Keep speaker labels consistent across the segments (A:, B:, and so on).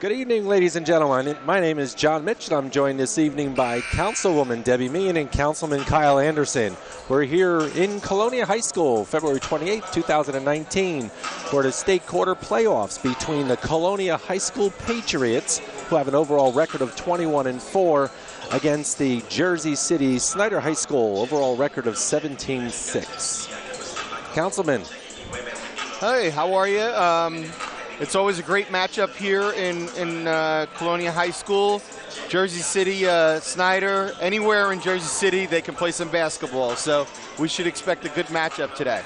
A: Good evening, ladies and gentlemen. My name is John Mitch, and I'm joined this evening by Councilwoman Debbie Meehan and Councilman Kyle Anderson. We're here in Colonia High School, February 28, 2019, for the state quarter playoffs between the Colonia High School Patriots, who have an overall record of 21-4, against the Jersey City Snyder High School, overall record of 17-6. Councilman.
B: Hey, how are you? It's always a great matchup here in Colonia High School. Jersey City, Snyder, anywhere in Jersey City, they can play some basketball. So we should expect a good matchup today.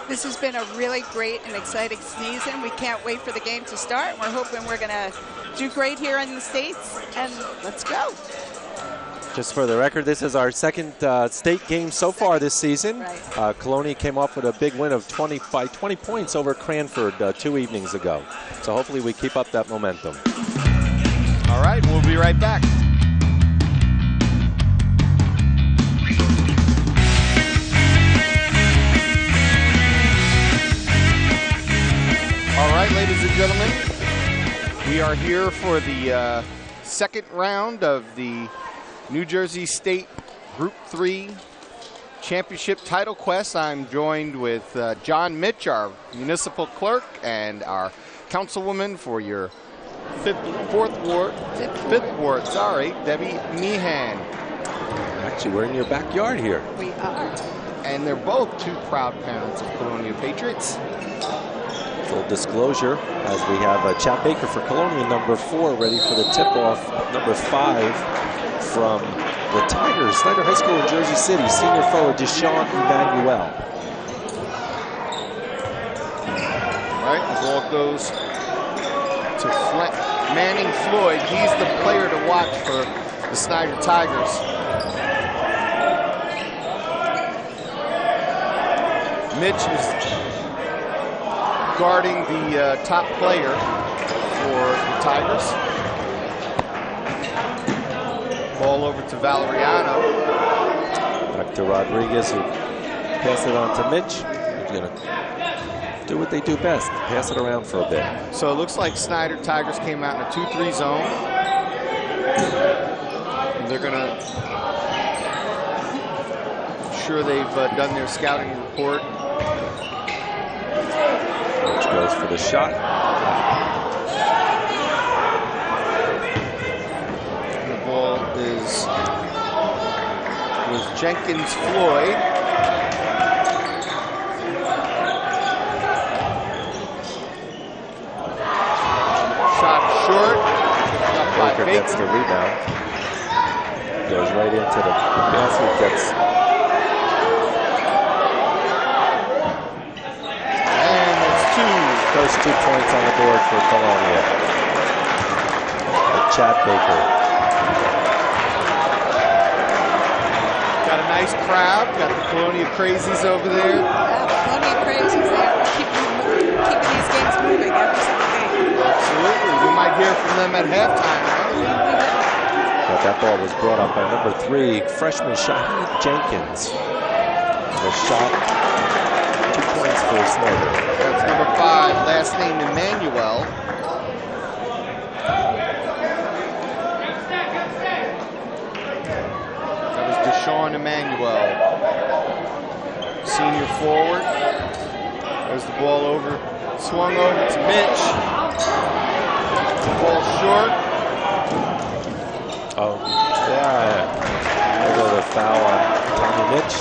C: This has been a really great and exciting season. We can't wait for the game to start. We're hoping we're going to do great here in the States, and let's go.
A: Just for the record, this is our second state game so far this season.
C: Right.
A: Colonia came off with a big win of 20 points over Cranford 2 evenings ago. So hopefully we keep up that momentum.
B: All right, we'll be right back. All right, ladies and gentlemen, we are here for the second round of the New Jersey State Group 3 Championship Title Quest. I'm joined with John Mitch, our municipal clerk, and our councilwoman for your fifth ward, Debbie Meehan.
A: Actually, we're in your backyard here.
C: We are.
B: And they're both two proud parents of Colonia Patriots.
A: Full disclosure, as we have Chad Baker for Colonia, number 4, ready for the tip-off, number 5. From the Tigers, Snyder High School in Jersey City, senior forward Deshaun Emmanuel.
B: All right, the ball goes to Manning Floyd. He's the player to watch for the Snyder Tigers. Mitch is guarding the top player for the Tigers. Ball over to Valeriano.
A: Back to Rodriguez, who passed it on to Mitch. He's going to do what they do best, pass it around for a bit.
B: So it looks like Snyder Tigers came out in a 2-3 zone. And they're going to sure they've done their scouting report.
A: Mitch goes for the shot.
B: Is with Jenkins Floyd. Shot short.
A: Baker gets the rebound. Goes right into the basket. Gets.
B: And it's two.
A: First 2 points on the board for Colonia. Chad Baker.
B: Nice crowd. Got the Colonia Crazies over there.
C: Yeah, the Colonia Crazies there. Keeping these games moving every single game.
B: Absolutely. We might hear from them at halftime.
A: But that ball was brought up by number 3, freshman Shaheed Jenkins. The shot, 2 points for Snyder.
B: That's number 5, last name Emmanuel. Deshaun Emmanuel, senior forward. There's the ball over, swung over to Mitch. Ball short.
A: Oh, yeah. There goes a foul on Tommy Mitch.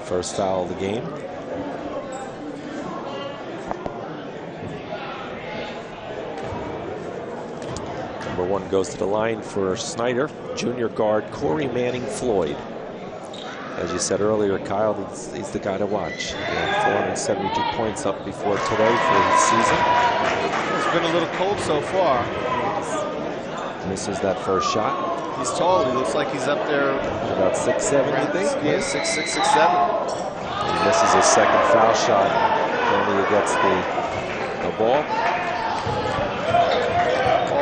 A: First foul of the game. Number 1 goes to the line for Snyder, junior guard Corey Manning Floyd. As you said earlier, Kyle, he's the guy to watch. 472 points up before today for his season.
B: It's been a little cold so far.
A: Misses that first shot.
B: He's tall. He looks like he's up there.
A: About 6'7", you think?
B: Yeah, 6'6", 6'7".
A: He misses his second foul shot. Colonia gets the ball.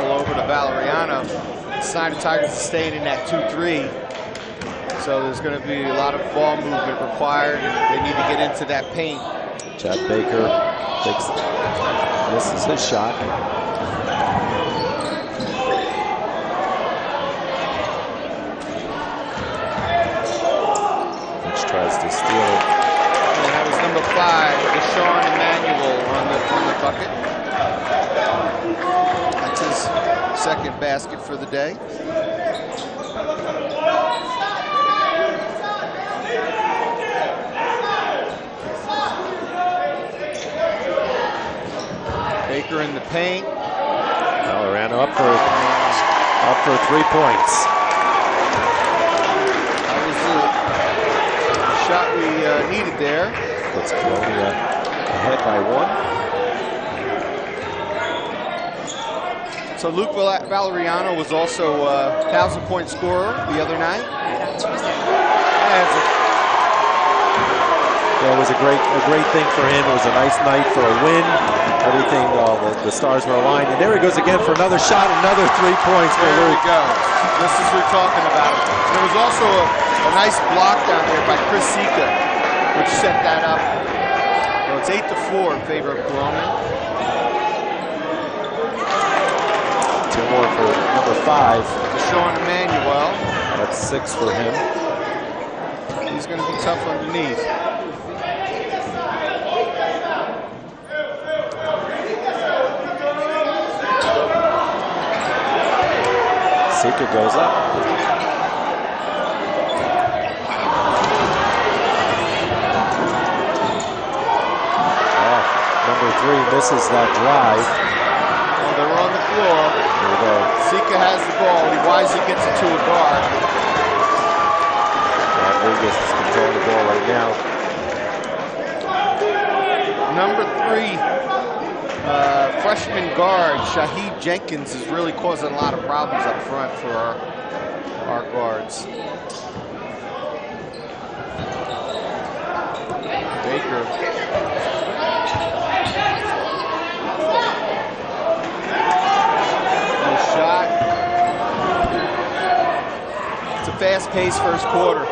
B: Over to Valeriano. Snyder Tigers is staying in that 2-3. So there's going to be a lot of ball movement required. They need to get into that paint.
A: Chad Baker misses his shot. Mitch tries to steal it.
B: And that was number 5, Deshaun Emmanuel on the bucket. That's his second basket for the day. Baker in the paint.
A: Valeriano up for 3 points.
B: That was the shot we needed there.
A: Puts Colonia ahead by 1.
B: So Luke Valeriano was also a 1,000-point scorer the other night.
A: Yeah, it was a great thing for him. It was a nice night for a win. Everything, the stars were aligned. And there he goes again for another shot, another 3 points for
B: There
A: Luke.
B: we go. This is what we're talking about. There was also a nice block down there by Chris Sika, which set that up. Well, it's 8-4 in favor of Colonia.
A: 2 more for number 5.
B: Deshaun Emmanuel.
A: That's 6 for him.
B: He's going to be tough underneath.
A: Sika goes up. Number 3 misses that drive.
B: Well, they were on the floor.
A: There we go.
B: Sika has the ball. He wisely gets it to a guard.
A: Rodriguez is controlling the ball right now.
B: Number 3. Freshman guard Shaheed Jenkins is really causing a lot of problems up front for our guards. Baker. No shot. It's a fast-paced first quarter.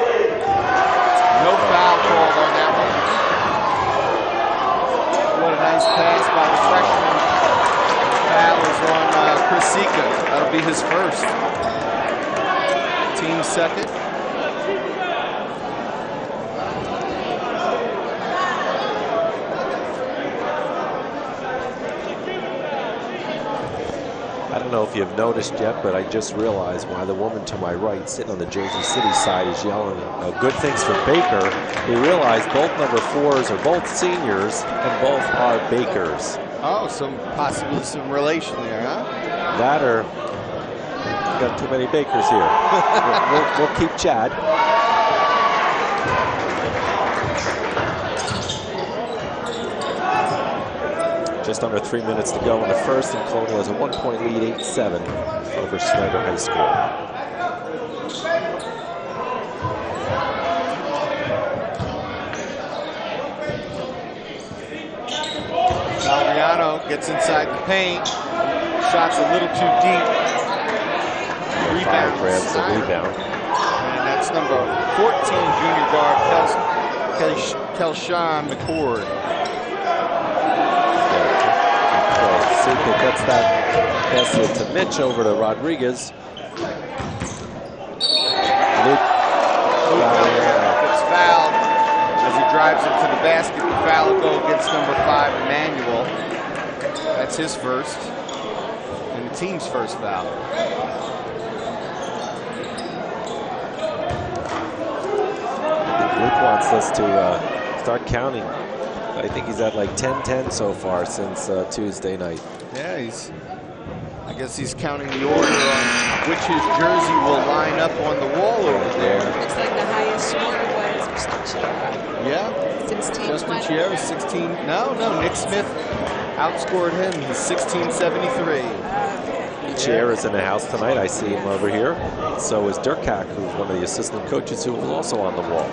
B: No foul called on that one. What a nice pass by the freshman. Foul is on Chris Sika. That'll be his first. Team second.
A: I don't know if you've noticed yet, but I just realized why the woman to my right, sitting on the Jersey City side, is yelling good things for Baker. We realize both number 4s are both seniors, and both are Bakers.
B: Oh, possibly some relation there, huh?
A: That or got too many Bakers here. we'll keep Chad. Just under 3 minutes to go in the first, and Colonial has a 1-point lead, 8-7 over Snyder High School.
B: Valeriano gets inside the paint. Shot's a little too deep. Rebound.
A: Grabs the rebound.
B: And that's number 14 junior guard Kelshawn McCord.
A: Sika gets that pass it to Mitch, over to Rodriguez. Luke
B: gets fouled as he drives into the basket. The foul will go against number 5, Emmanuel. That's his first, and the team's first foul.
A: Luke wants us to start counting. I think he's at like 10-10 so far since Tuesday night.
B: Yeah, I guess he's counting the order on which his jersey will line up on the wall over there.
C: Looks like the highest scorer was Mr. Chiara.
B: Yeah.
C: Since team
B: Justin
C: 20.
B: Chiara, 16. No, Nick Smith outscored him. He's 1673.
A: Chiara's in the house tonight. I see him over here. So is Durkak, who's one of the assistant coaches, who was also on the wall.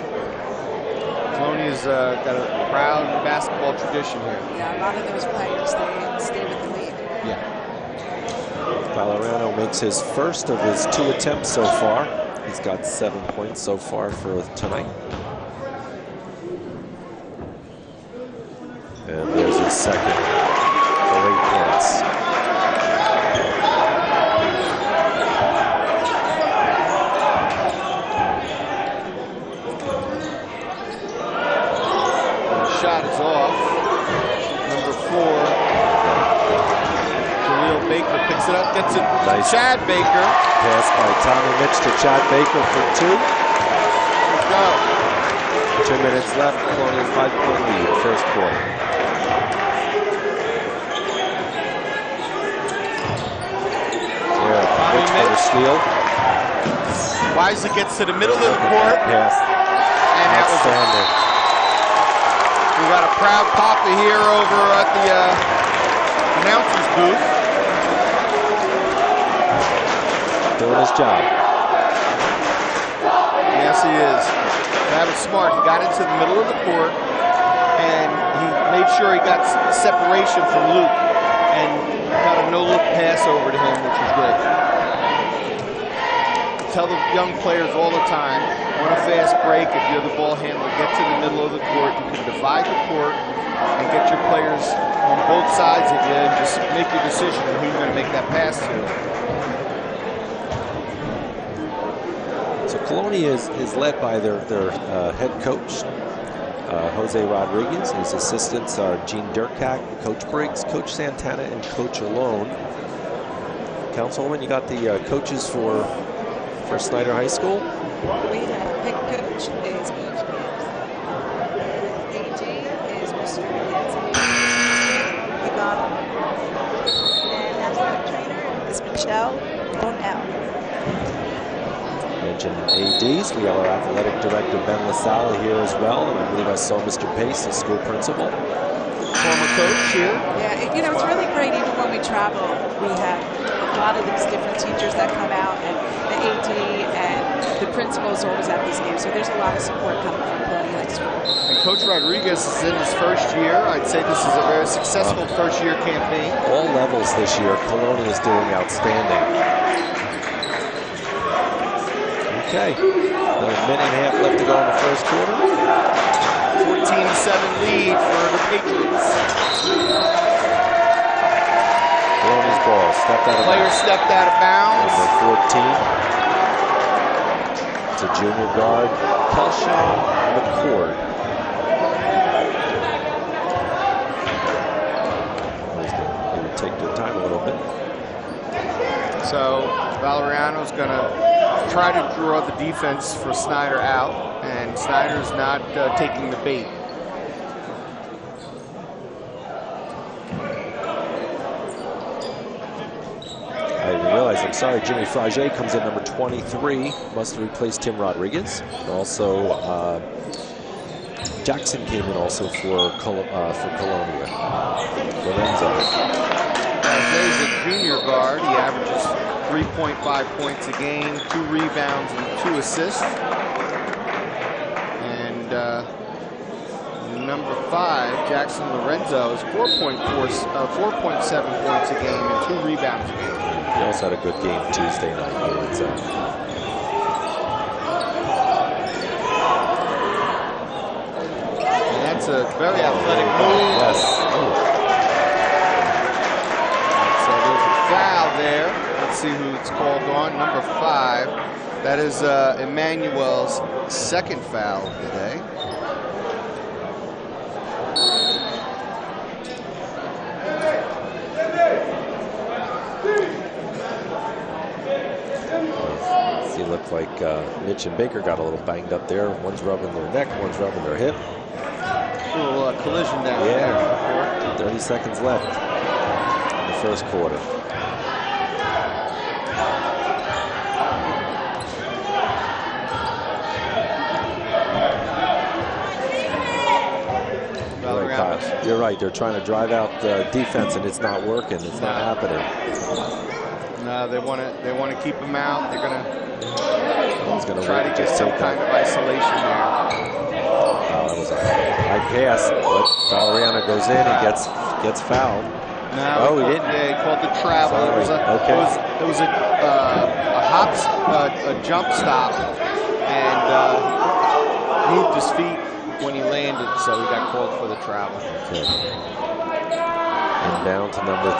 B: Colonia's got a proud basketball tradition here.
C: Yeah, a lot of those players, they stay with the league.
B: Yeah.
A: Valeriano makes his first of his 2 attempts so far. He's got 7 points so far for tonight. second for 8 points.
B: Shot is off. Number 4. Jaleel Baker picks it up, gets it.
A: Nice.
B: Chad Baker.
A: Pass by Tommy Mitch to Chad Baker for 2.
B: Let's go.
A: 2 minutes left. Colonial 5-point lead, first quarter. Yeah, Mitch for the steal.
B: Wisely gets to the middle of the court.
A: Pass.
B: And that was
A: Outstanding.
B: We got a proud papa here over at the announcer's booth.
A: Doing his job.
B: Yes, he is. That was smart. He got into the middle of the court, and he made sure he got separation from Luke, and got a no-look pass over to him, which was good. Tell the young players all the time, on a fast break, if you're the ball handler, get to the middle of the court. You can divide the court and get your players on both sides of you and just make your decision on who you're going to make that pass to.
A: So Colonia is led by their head coach, Jose Rodriguez. His assistants are Gene Durkak, Coach Briggs, Coach Santana, and Coach Alone. Councilwoman, you got the coaches for Snyder High School?
C: We have head coach is Coach AG is Mr. McDonald. And athletic trainer is Michelle O'Neill.
A: Mentioned ADs. We have our athletic director, Ben LaSalle, here as well. And I believe I saw Mr. Pace, the school principal.
B: Former coach here.
C: Yeah, you know, it's really great even when we travel. We have a lot of these different teachers that come out, and the AD and the principal is always at these games. So there's a lot of support coming from Colonia High School.
B: And Coach Rodriguez is in his first year. I'd say this is a very successful first-year campaign.
A: All levels this year, Colonia is doing outstanding. Okay, another minute and a half left to go in the first quarter.
B: 14-7 lead for the Patriots.
A: Colonia's ball stepped out of
B: Player
A: bounds.
B: stepped out of bounds.
A: Number 14. It's a junior guard, Kelshawn McCord. They would take their time a little bit.
B: So Valeriano's going to try to draw the defense for Snyder out, and Snyder's not taking the bait.
A: I realize, I'm sorry, Jimmy Frage comes in number 23, must have replaced Tim Rodriguez. And also, Jackson came in also for Colonia. Lorenzo.
B: Frage's a junior guard. He averages 3.5 points a game, 2 rebounds, and 2 assists. And number 5, Jackson Lorenzo, is 4.7 points a game and 2 rebounds a game.
A: He also had a good game Tuesday night. Lorenzo.
B: And that's a very athletic move.
A: Yes.
B: So there's a foul there. Let's see who it's called on. Number 5. That is Emmanuel's second foul of the day.
A: It looked like Mitch and Baker got a little banged up there. One's rubbing their neck, one's rubbing their hip.
B: A little collision down there.
A: 30 seconds left in the first quarter. You're right. They're trying to drive out the defense, and it's not working. It's not happening.
B: No, they want to keep him out. They're going to try to get
A: just
B: some kind of isolation there.
A: That was a high pass, but Valeriano goes in and gets fouled.
B: No,
A: he didn't.
B: Yeah, he called the travel.
A: Sorry.
B: It was a jump stop, and moved his feet when he landed, so he got called for the travel.
A: Okay. Down to number 3.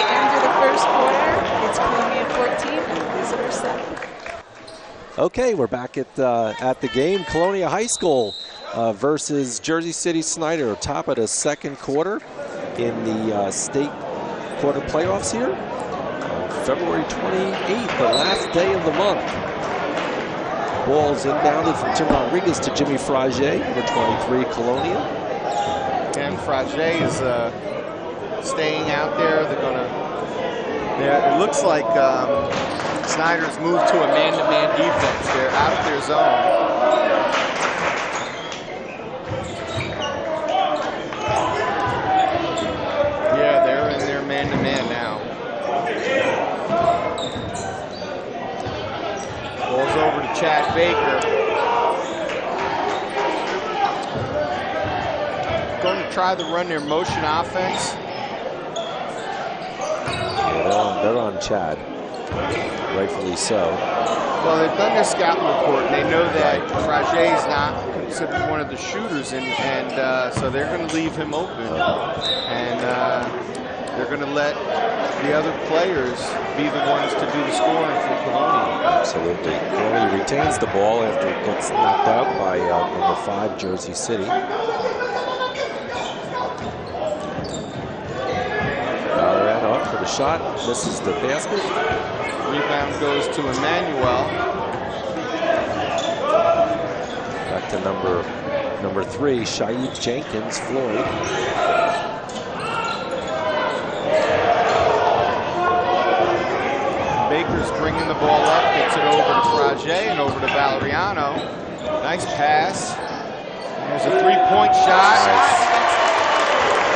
C: End of the first quarter, it's Columbia 14 and Visitor 7.
A: Okay, we're back at the game. Colonia High School versus Jersey City Snyder. Top of the second quarter in the state quarter playoffs here. February 28th, the last day of the month. Ball's inbounded from Tim Rodriguez to Jimmy Frage, number 23, Colonia.
B: And Frage is staying out there. They're going to, it looks like Snyder's moved to a man-to-man defense. They're out of their zone. Yeah, they're in their man-to-man now. Ball's over to Chad Baker. Going to try to run their motion offense.
A: Yeah, they're on Chad. Rightfully so.
B: Well, they've done their scouting report, and they know that Frage is not considered one of the shooters, and so they're going to leave him open. And they're going to let the other players be the ones to do the scoring for Colonia.
A: Absolutely. Colonia retains the ball after it gets knocked out by number 5, Jersey City. Valeriano up for the shot. Misses the basket.
B: Rebound goes to Emmanuel.
A: Back to number 3, Shaib Jenkins, Floyd.
B: Baker's bringing the ball up, gets it over to Frage and over to Valeriano. Nice pass. There's a three-point shot.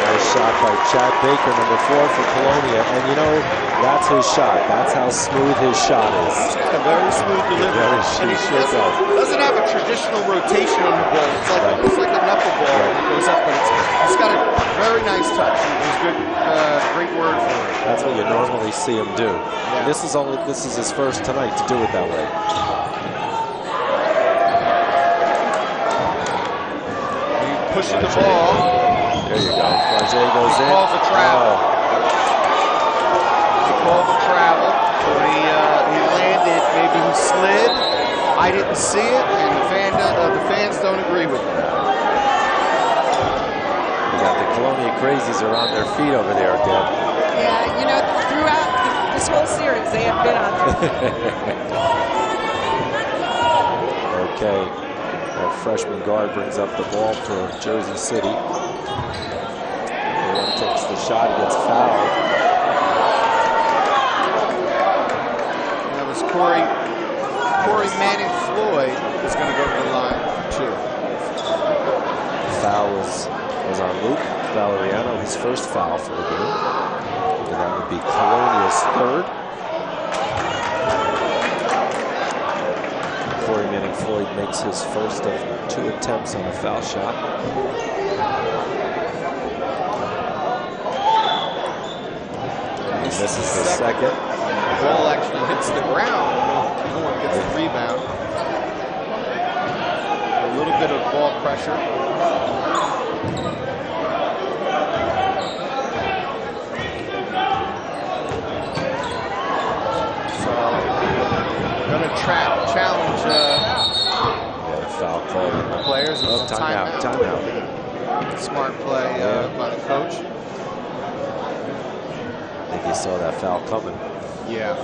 A: Nice shot by Chad Baker, number 4 for Colonia. And you know, that's his shot. That's how smooth his shot is.
B: It's a very smooth delivery.
A: And he sure
B: doesn't have a traditional rotation on the ball. It's like a knuckleball when it goes up, but it's got a very nice touch. It's good, great word for it.
A: That's what you normally see him do. Yeah. And this is his first tonight to do it that way.
B: Pushing the ball.
A: There you go. Frage goes in.
B: Call for travel. He called for travel. He landed. Maybe he slid. I didn't see it, and the fans don't agree with it.
A: We got the Colonia crazies around their feet over there, Deb.
C: Yeah, you know, throughout this whole series, they have been on them.
A: Okay. That freshman guard brings up the ball for Jersey City. One takes the shot, gets fouled.
B: That was Corey Manning Floyd is going to go to the line for 2.
A: Foul was on Luke Valeriano, his first foul for the game. And that would be Colonia's 3rd. Corey Manning Floyd makes his first of 2 attempts on a foul shot. And this is the second.
B: The ball actually hits the ground. No one gets the rebound. A little bit of ball pressure. So, going to challenge
A: foul call.
B: Players.
A: Timeout.
B: Smart play by the coach.
A: I think he saw that foul coming.
B: Yeah.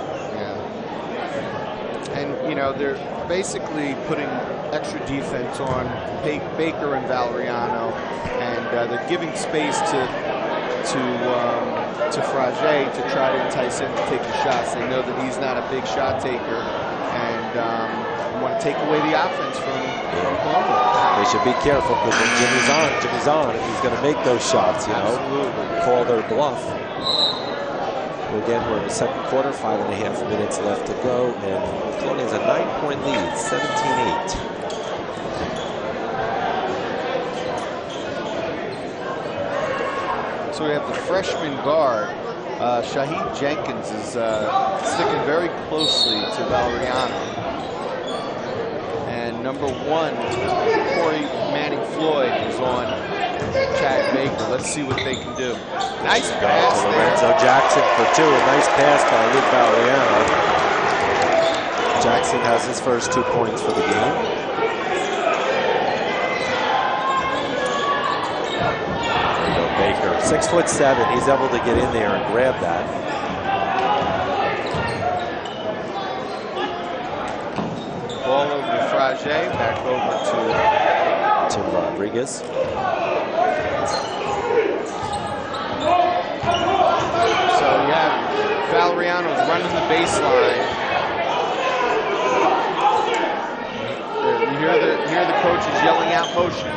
B: And, you know, they're basically putting extra defense on Baker and Valeriano, and they're giving space to Frage to try to entice him to take the shots. They know that he's not a big shot taker, and want to take away the offense from Columbia.
A: They should be careful because when Jimmy's on, and he's going to make those shots, you know, call their bluff. Again, we're in the second quarter, 5.5 minutes left to go, and Colonia has a 9-point lead, 17-8.
B: So we have the freshman guard, Shaib Jenkins, is sticking very closely to Valeriano. And number 1, Corey Manning Floyd, is on Chad Chad Baker. Let's see what they can do. Nice pass there.
A: Lorenzo Jackson for 2. A nice pass by Luke Valeriano. Jackson has his first 2 points for the game. There you go, Baker. 6'7". He's able to get in there and grab that.
B: Ball over to Frage, back over to
A: Tim Rodriguez.
B: So you have Valeriano running the baseline. You hear the coaches yelling out motion.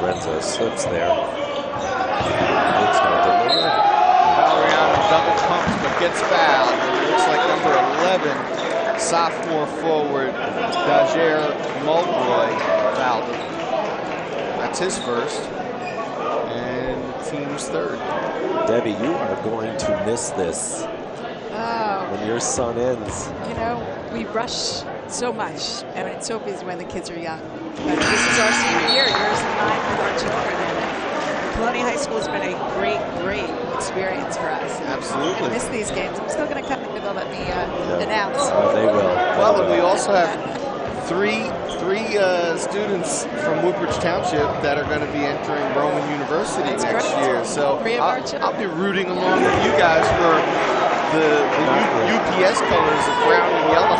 A: Lorenzo slips there. Looks going to deliver.
B: Valeriano double pumps but gets fouled. It looks like number 11, sophomore forward, Dajer Mulroy, fouled him. That's his first, and the team's third.
A: Debbie, you are going to miss this when your son ends.
C: You know, we rush so much, and it's so busy when the kids are young. But this is our senior year, yours and mine with our children. And Colonia High School has been a great, great experience for us.
B: Absolutely.
C: I miss these games. I'm still going to come in, but they'll let me announce.
A: Oh, they will.
B: Well, and we also have three students from Woodbridge Township that are going to be entering Roman University next year. So I'll be rooting along with you guys for the UPS colors of brown and yellow.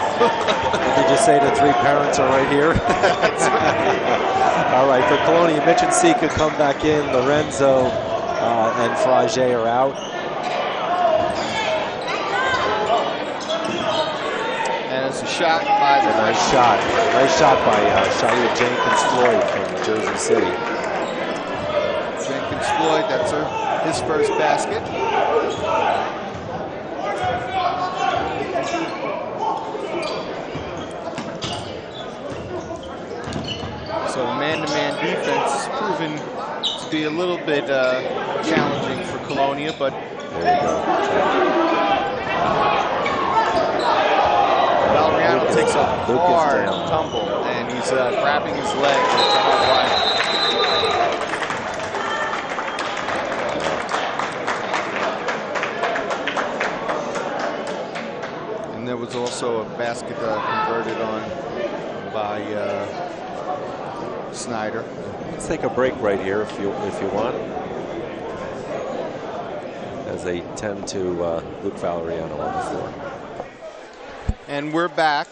A: Did you say the 3 parents are right here?
B: That's right.
A: All right, for Colonia, Mitch and Sika come back in. Lorenzo and Frage are out.
B: And it's a shot by the
A: Nice shot. Nice shot by Shia Jenkins-Floyd from Jersey City.
B: Jenkins-Floyd, that's his first basket. So man-to-man defense has proven to be a little bit challenging for Colonia, but
A: there you go.
B: Valeriano takes a hard
A: down.
B: tumble, and he's grabbing his leg. It's a hard line. And there was also a basket converted on by Snyder.
A: Let's take a break right here if you want. As they tend to Luke Valeriano on the floor.
B: And we're back.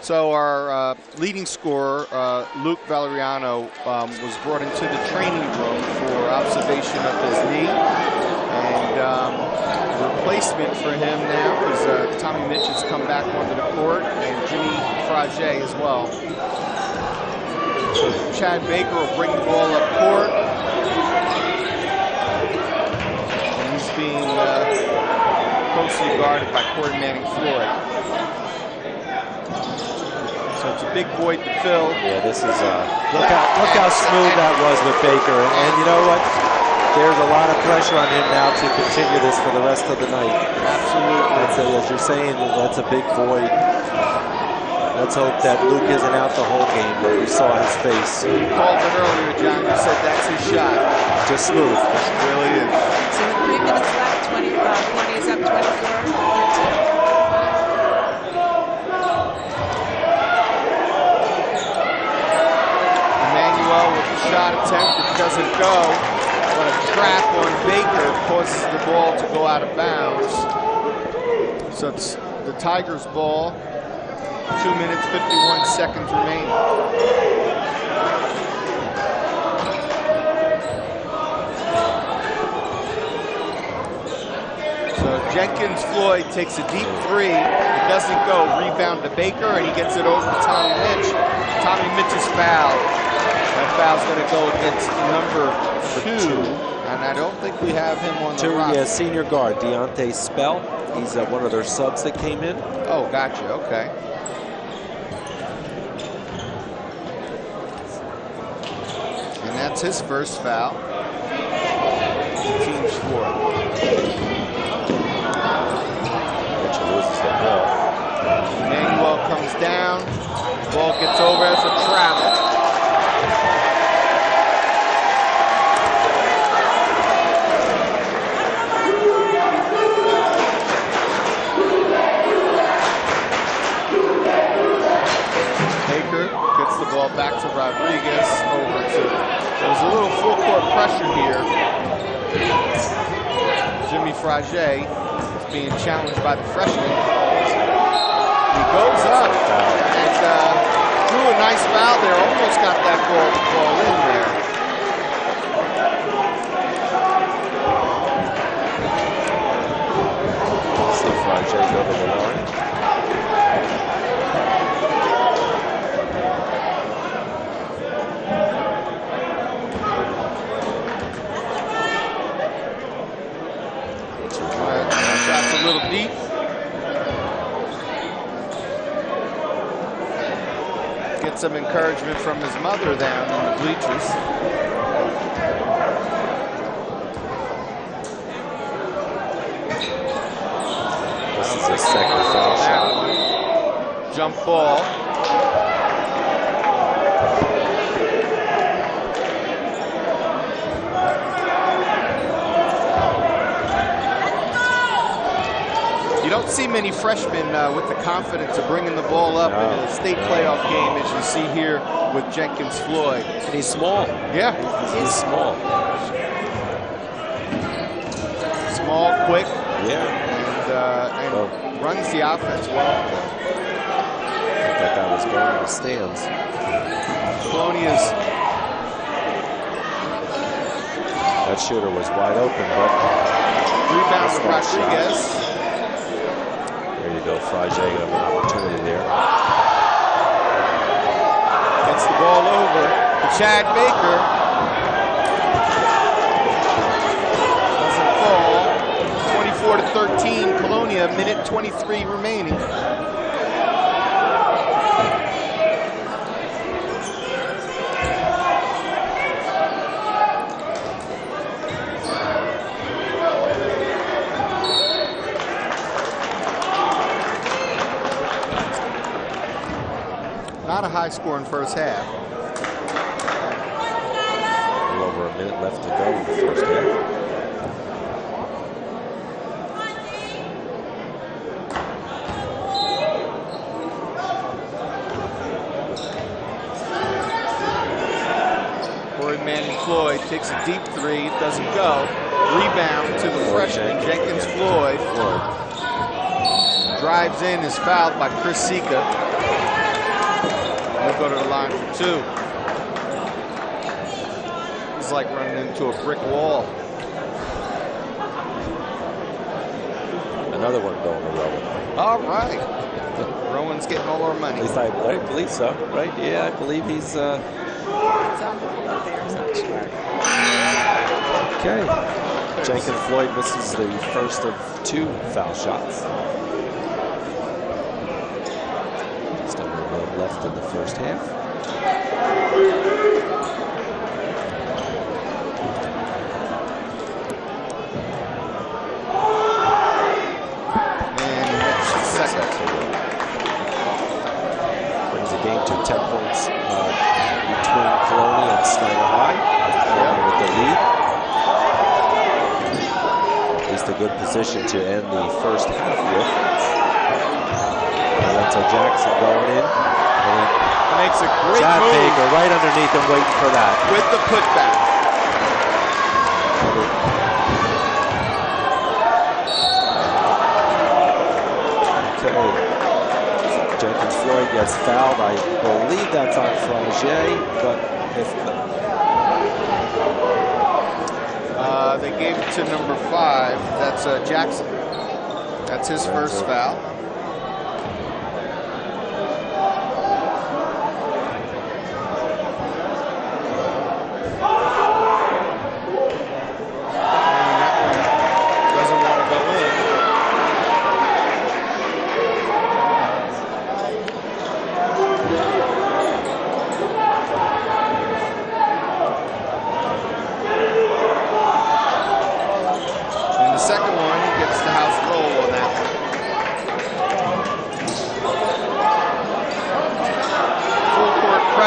B: So our leading scorer, Luke Valeriano, was brought into the training room for observation of his knee. And replacement for him now is Tommy Mitch has come back onto the court, and Jimmy Frage as well. So Chad Baker will bring the ball up court. And he's being closely guarded by Corey Manning-Floyd. So it's a big void to fill.
A: Yeah, this is look how smooth that was with Baker, and you know what? There's a lot of pressure on him now to continue this for the rest of the night.
B: Absolutely.
A: As you're saying, that's a big void. Let's hope that Luke isn't out the whole game, but we saw his face.
B: You called it earlier, John. You said that's his shot.
A: Just smooth.
B: It really is.
C: So 3 minutes left, Colonia is up 24.
B: Emmanuel with the shot attempt. It doesn't go. But a trap on Baker causes the ball to go out of bounds. So it's the Tigers' ball. 2 minutes, 51 seconds remaining. So Jenkins-Floyd takes a deep 3. It doesn't go. Rebound to Baker, and he gets it over to Tommy Mitch. Tommy Mitch is fouled. That foul's going to go against number 2. And I don't think we have him on the roster.
A: Senior guard, Deontay Spell. He's one of their subs that came in.
B: Oh, gotcha. Okay. And that's his first foul. Team's 4th.
A: Mitch loses the ball.
B: Emmanuel comes down. Ball gets over as a travel. Gets the ball back to Rodriguez, over to, there's a little full court pressure here. Jimmy Frage is being challenged by the freshman. He goes up and drew a nice foul there, almost got that ball in there.
A: See Frage go to the line.
B: Shot's a little deep. Get some encouragement from his mother down in the bleachers.
A: This is his second foul shot.
B: Jump ball. You don't see many freshmen with the confidence of bringing the ball up in a state playoff game, as you see here with Jenkins Floyd.
A: And he's small.
B: Yeah.
A: He's small.
B: Small, quick.
A: Yeah.
B: And runs the offense well.
A: I thought that was going in the stands.
B: Colonia's.
A: That shooter was wide open, but
B: Rebound to Rodriguez.
A: There you go, Frage got an opportunity there.
B: Gets the ball over to Chad Baker. Doesn't fall. 24-13, Colonia, minute 23 remaining. Not a high-scoring first half.
A: A little over a minute left to go in the first half.
B: Corey Manning Floyd takes a deep three, doesn't go. Rebound to the freshman, Jenkins Floyd. Drives in, is fouled by Chris Sika. He'll go to the line for two. It's like running into a brick wall.
A: Another one going to Rowan.
B: All right. Rowan's getting all our money.
A: At least I believe so, right? Yeah, I believe he's... Okay. Jenkins Floyd misses the first of two foul shots. Still a minute left in the first half.
B: And that's second.
A: Brings the game to 10 points between Colonia and Snyder High. Colonia with the lead. At least a good position to end the first half with. Lorenzo Jackson going in.
B: Makes a great
A: Chad
B: move.
A: Baker right underneath him waiting for that.
B: With the putback.
A: Okay. Jenkins Floyd gets fouled. I believe that's on Frage, but if
B: they gave it to number 5. That's Jackson. That's his first foul.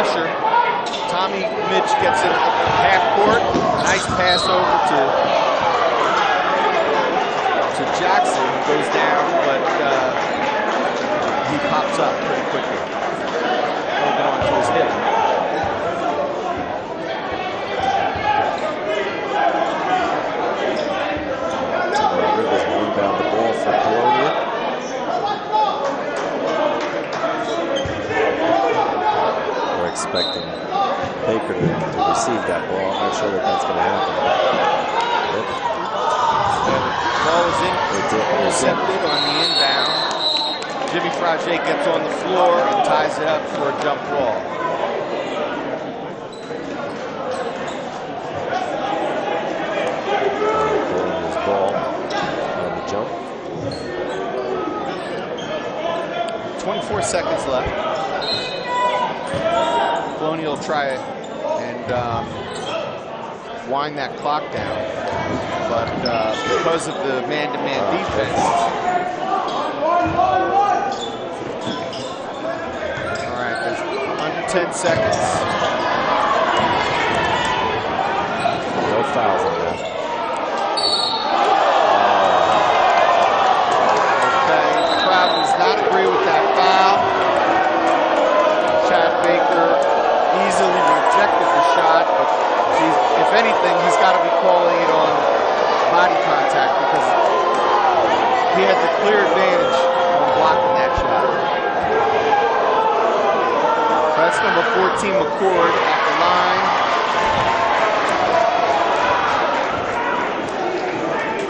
B: pressure. Tommy Mitch gets it half court. Nice pass over to Jackson, who goes down, but he pops up pretty quickly. Holding on to his hip.
A: Rivers will inbound the ball for Colonia. We're expecting Baker to receive that ball. I'm not sure that that's going to happen.
B: Ball is intercepted on the inbound. Jimmy Frage gets on the floor and ties it up for a jump ball.
A: Colonia's ball on the jump.
B: 24 seconds left. Colonial will try and wind that clock down, but because of the man-to-man defense. All right, there's under 10 seconds.
A: No fouls on that.
B: Okay, the crowd does not agree with that foul. Chad Baker easily rejected the shot, but if anything, he's got to be calling it on body contact because he had the clear advantage on blocking that shot. So that's number 14, McCord, at the line.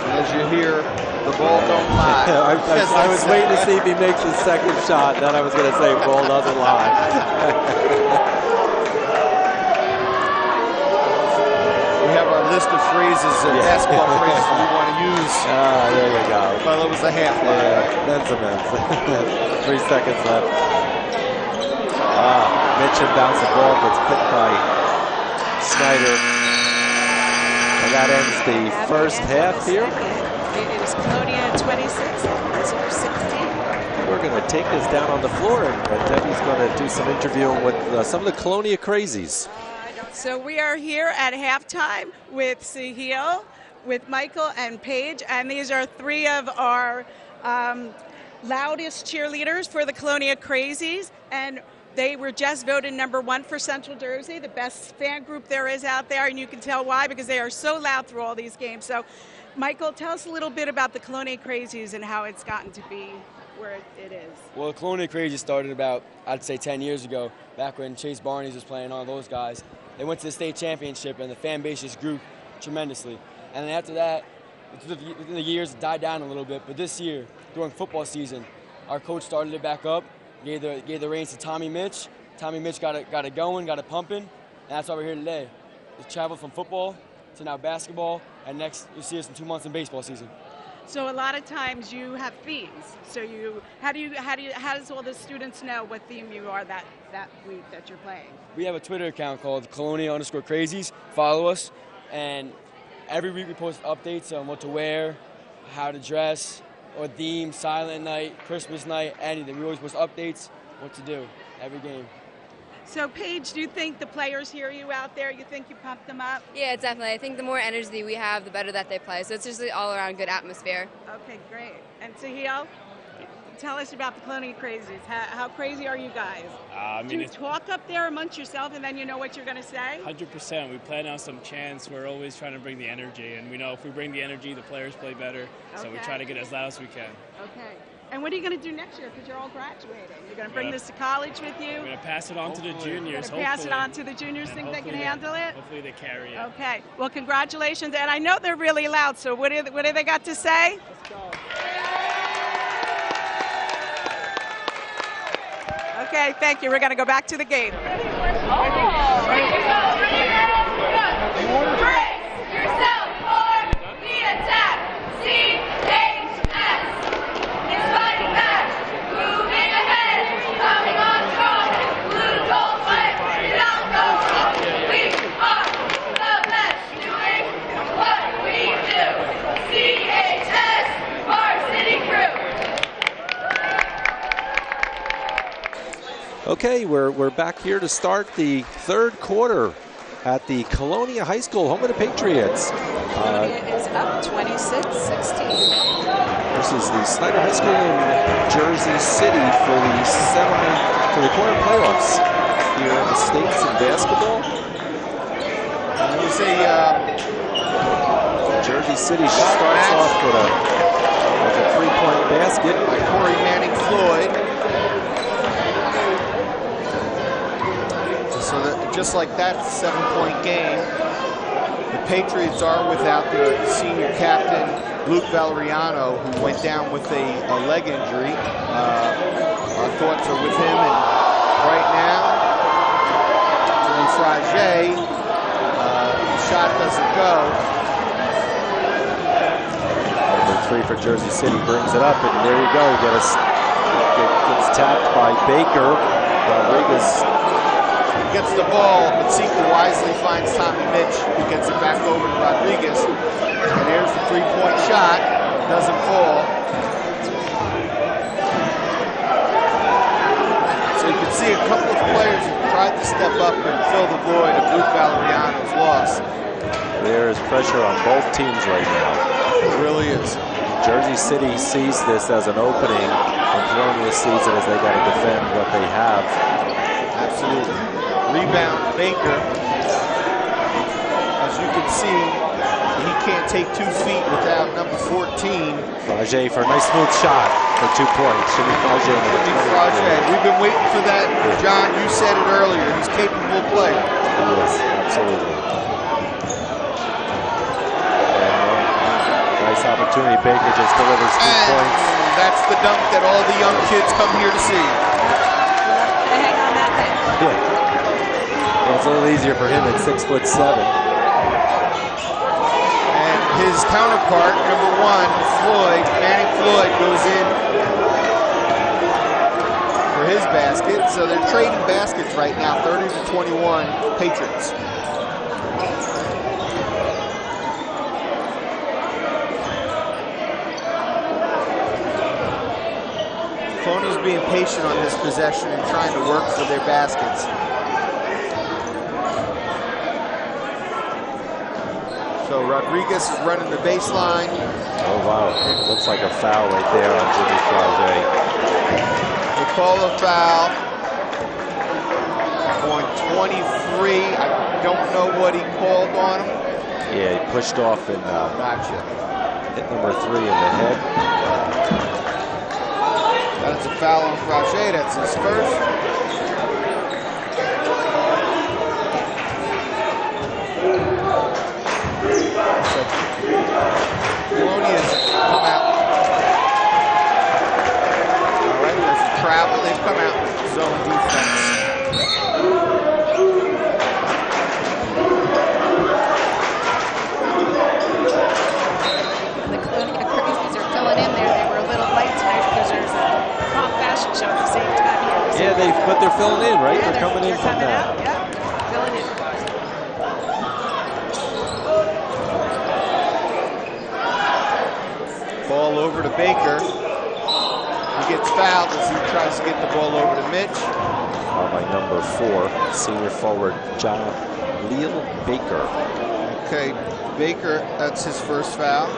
B: And as you hear, the ball don't lie.
A: I was waiting to see if he makes his second shot, then I was going to say ball doesn't lie.
B: We have our list of phrases and basketball phrases we want to use.
A: There you go.
B: Well, it was a half line.
A: Men's events. 3 seconds left. Mitch inbounds the ball, gets picked by Snyder. And that ends the first half here.
C: It is Colonia 26, Exeter 16.
A: We're going to take this down on the floor, and Debbie's going to do some interviewing with some of the Colonia crazies.
D: So we are here at halftime with Sahil, with Michael and Paige, and these are 3 of our loudest cheerleaders for the Colonia Crazies, and they were just voted #1 for Central Jersey, the best fan group there is out there, and you can tell why, because they are so loud through all these games. So, Michael, tell us a little bit about the Colonia Crazies and how it's gotten to be where it is.
E: Well, the Colonia Crazies started about, I'd say, 10 years ago, back when Chase Barney's was playing, all those guys. They went to the state championship, and the fan base just grew tremendously. And then after that, within the years, it died down a little bit. But this year, during football season, our coach started it back up, gave the reins to Tommy Mitch. Tommy Mitch got it going, got it pumping, and that's why we're here today. We traveled from football to now basketball, and next you'll see us in 2 months in baseball season.
D: So a lot of times you have themes. So how does all the students know what theme you are that week that you're playing?
E: We have a Twitter account called Colonia_Crazies. Follow us, and every week we post updates on what to wear, how to dress, or theme, silent night, Christmas night, anything. We always post updates, what to do every game.
D: So Paige, do you think the players hear you out there? You think you pump them up?
F: Yeah, definitely. I think the more energy we have, the better that they play. So it's just an all-around good atmosphere.
D: Okay, great. And Sahil, tell us about the Colonia Crazies. How crazy are you guys? Do you talk up there amongst yourself and then you know what you're going to say?
G: 100%. We plan on some chants. We're always trying to bring the energy. And we know if we bring the energy, the players play better. So we try to get as loud as we can.
D: Okay. And what are you going to do next year? Because you're all graduating. You're going to bring this to college with you?
G: We're going to pass it on to the juniors.
D: You're going to pass it on to the juniors. Think they can handle it?
G: Hopefully they carry it.
D: Okay. Well, congratulations. And I know they're really loud. So what do they got to say?
G: Let's go.
D: Okay, thank you. We're going to go back to the game.
H: Brace yourself for the attack. CHS. It's fighting back, moving ahead, coming on strong. Blue gold flag, without no wrong. We are the best doing what we do. CHS Varsity Crew.
A: Okay, we're back here to start the third quarter at the Colonia High School, home of the Patriots.
C: Colonia is up 26-16.
A: This is the Snyder High School in Jersey City for the quarter playoffs here in the States in basketball.
B: It was
A: Jersey City starts off with a three-point basket
B: by Corey Manning Floyd. So that, just like that 7-point game, the Patriots are without their senior captain, Luke Valeriano, who went down with a leg injury. Our thoughts are with him, and right now, Frage, shot doesn't go.
A: Number 3 for Jersey City brings it up, and there you go. Gets tapped by Baker. Rodriguez
B: gets the ball, but Sika wisely finds Tommy Mitch, who gets it back over to Rodriguez. And there's the three-point shot. Doesn't fall. So you can see a couple of players who tried to step up and fill the void of Luke Valeriano's loss.
A: There is pressure on both teams right now.
B: It really is.
A: Jersey City sees this as an opening, and Colonia sees it as they got to defend what they have.
B: Absolutely. Rebound, Baker. As you can see, he can't take 2 feet without number 14.
A: Frage for a nice smooth shot for 2 points. Should be Frage.
B: We've been waiting for that. John, you said it earlier. He's a capable player.
A: Yes, absolutely. And, nice opportunity. Baker just delivers 2 points.
B: That's the dunk that all the young kids come here to see.
C: Hang on that thing.
A: Yeah. Well, it's a little easier for him at 6'7".
B: And his counterpart, number 1, Floyd, Manning Floyd, goes in for his basket. So they're trading baskets right now, 30-21 Patriots. Colonia's being patient on this possession and trying to work for their baskets. So Rodriguez is running the baseline.
A: Oh, wow. It looks like a foul right there on Jimmy Frage.
B: They call a foul on 23. I don't know what he called on him.
A: Yeah, he pushed off and
B: Gotcha.
A: hit number 3 in the head.
B: That's a foul on Frage. That's his first. Colonia's come out. All right, there's a travel. They've come out zone defense.
C: The Colonia Crazies are filling in there. They were a little late tonight because there's a pop fashion show at the same time here.
A: Yeah, but they're filling in, right?
C: Yeah,
A: they're coming in from that.
C: Yeah, filling in.
B: Ball over to Baker. He gets fouled as he tries to get the ball over to Mitch.
A: Fouled by number 4, senior forward John Leal Baker.
B: Okay, Baker, that's his first foul.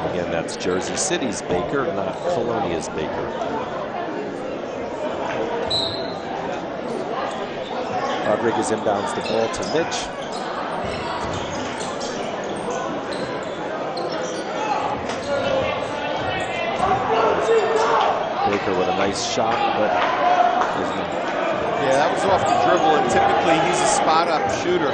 A: Again, that's Jersey City's Baker, not Colonia's Baker. Rodriguez inbounds the ball to Mitch. Baker with a nice shot, but
B: yeah, that was off the dribble, and typically he's a spot-up shooter.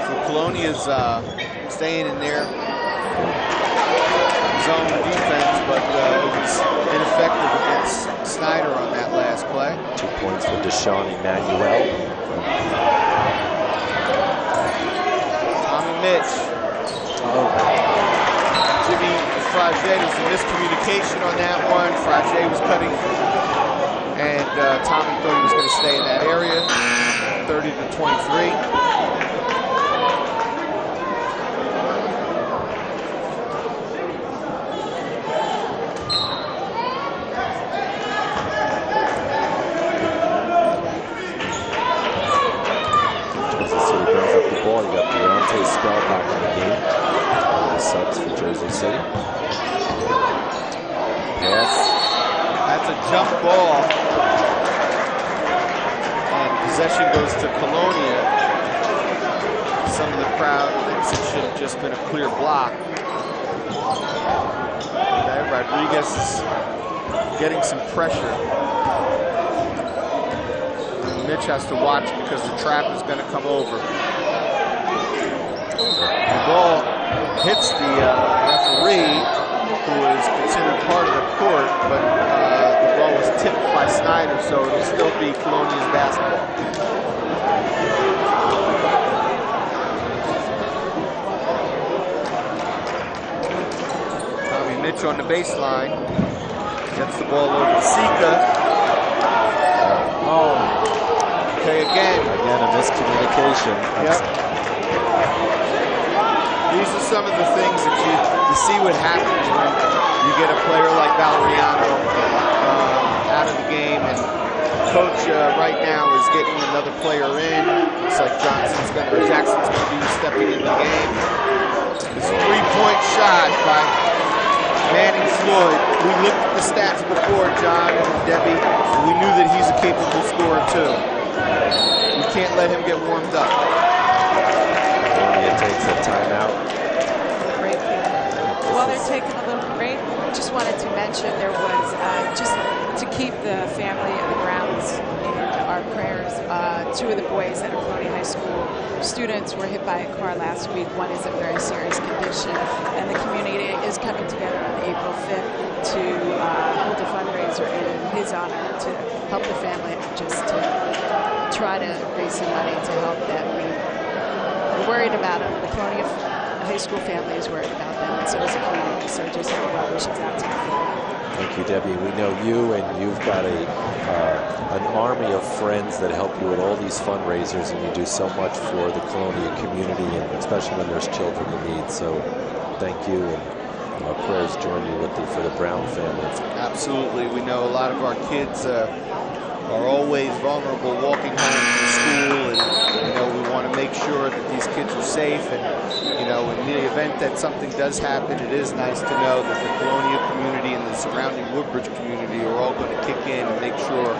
B: So Colonia's staying in their zone defense, but it was ineffective against Snyder on that last play.
A: 2 points for Deshaun Emmanuel.
B: Tommy Mitch.
A: Oh.
B: Jimmy Frage, there was a miscommunication on that one. Frage was cutting, and Tommy thought he was going to stay in that area. 30-23.
A: Deontay Spell back in the game. Subs for Jersey City. Pass.
B: That's a jump ball. And possession goes to Colonia. Some of the crowd thinks it should have just been a clear block. Okay, Rodriguez is getting some pressure. Mitch has to watch because the trap is going to come over. The ball hits the referee, who is considered part of the court, but the ball was tipped by Snyder, so it'll still be Colonia's basketball. Tommy Mitch on the baseline. Gets the ball over to Sika. Oh. Okay, again a miscommunication.
A: Yep.
B: These are some of the things that you see what happens when you get a player like Valeriano out of the game, and coach right now is getting another player in. It's like Jackson's going to be stepping into the game. This 3-point shot by Manning Floyd. We looked at the stats before, John and Debbie, and we knew that he's a capable scorer too. You can't let him get warmed up.
A: Colonia takes a timeout.
C: Great. While they're taking a little break, just wanted to mention there was, just to keep the family and the grounds in our prayers, 2 of the boys that are Colonia High School students were hit by a car last week. One is in very serious condition, and the community is coming together on April 5th to hold a fundraiser in his honor to help the family, just to try to raise some money to help them. We're worried about them. The Colonia High School family is worried about them, and so is the community. So just well wishes out to them.
A: Thank you, Debbie. We know you, and you've got an army of friends that help you with all these fundraisers, and you do so much for the Colonia community, and especially when there's children in need. So thank you, and our prayers join you for the Brown family.
B: Absolutely. We know a lot of our kids are always vulnerable walking home from school, and we want to make sure that these kids are safe, and in the event that something does happen, it is nice to know that the Colonia community and the surrounding Woodbridge community are all going to kick in and make sure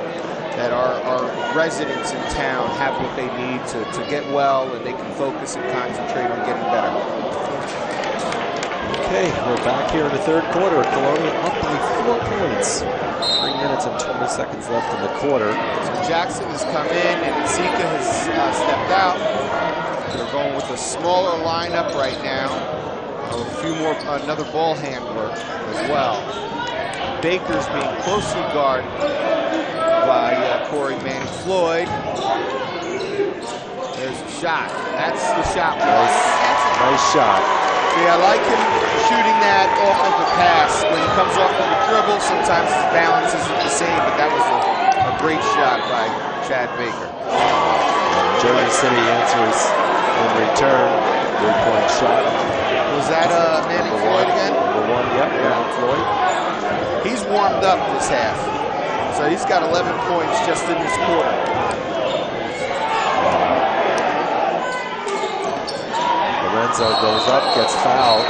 B: that our residents in town have what they need to get well, and they can focus and concentrate on getting better.
A: Okay, we're back here in the third quarter. Colonia up by 4 points. 3 minutes and 20 seconds left in the quarter.
B: So Jackson has come in, and Zika has stepped out. They're going with a smaller lineup right now. Another ball handler as well. Baker's being closely guarded by Corey Manning Floyd. There's a shot. That's the shot.
A: Nice shot.
B: See, I like him shooting that off of the pass. When he comes off of the dribble, sometimes his balance isn't the same, but that was a great shot by Chad Baker.
A: Jersey City answers in return. 3-point shot.
B: Was that Manning Floyd again?
A: Number 1, yep, Manning Floyd.
B: He's warmed up this half. So he's got 11 points just in this quarter.
A: Lorenzo goes up, gets fouled.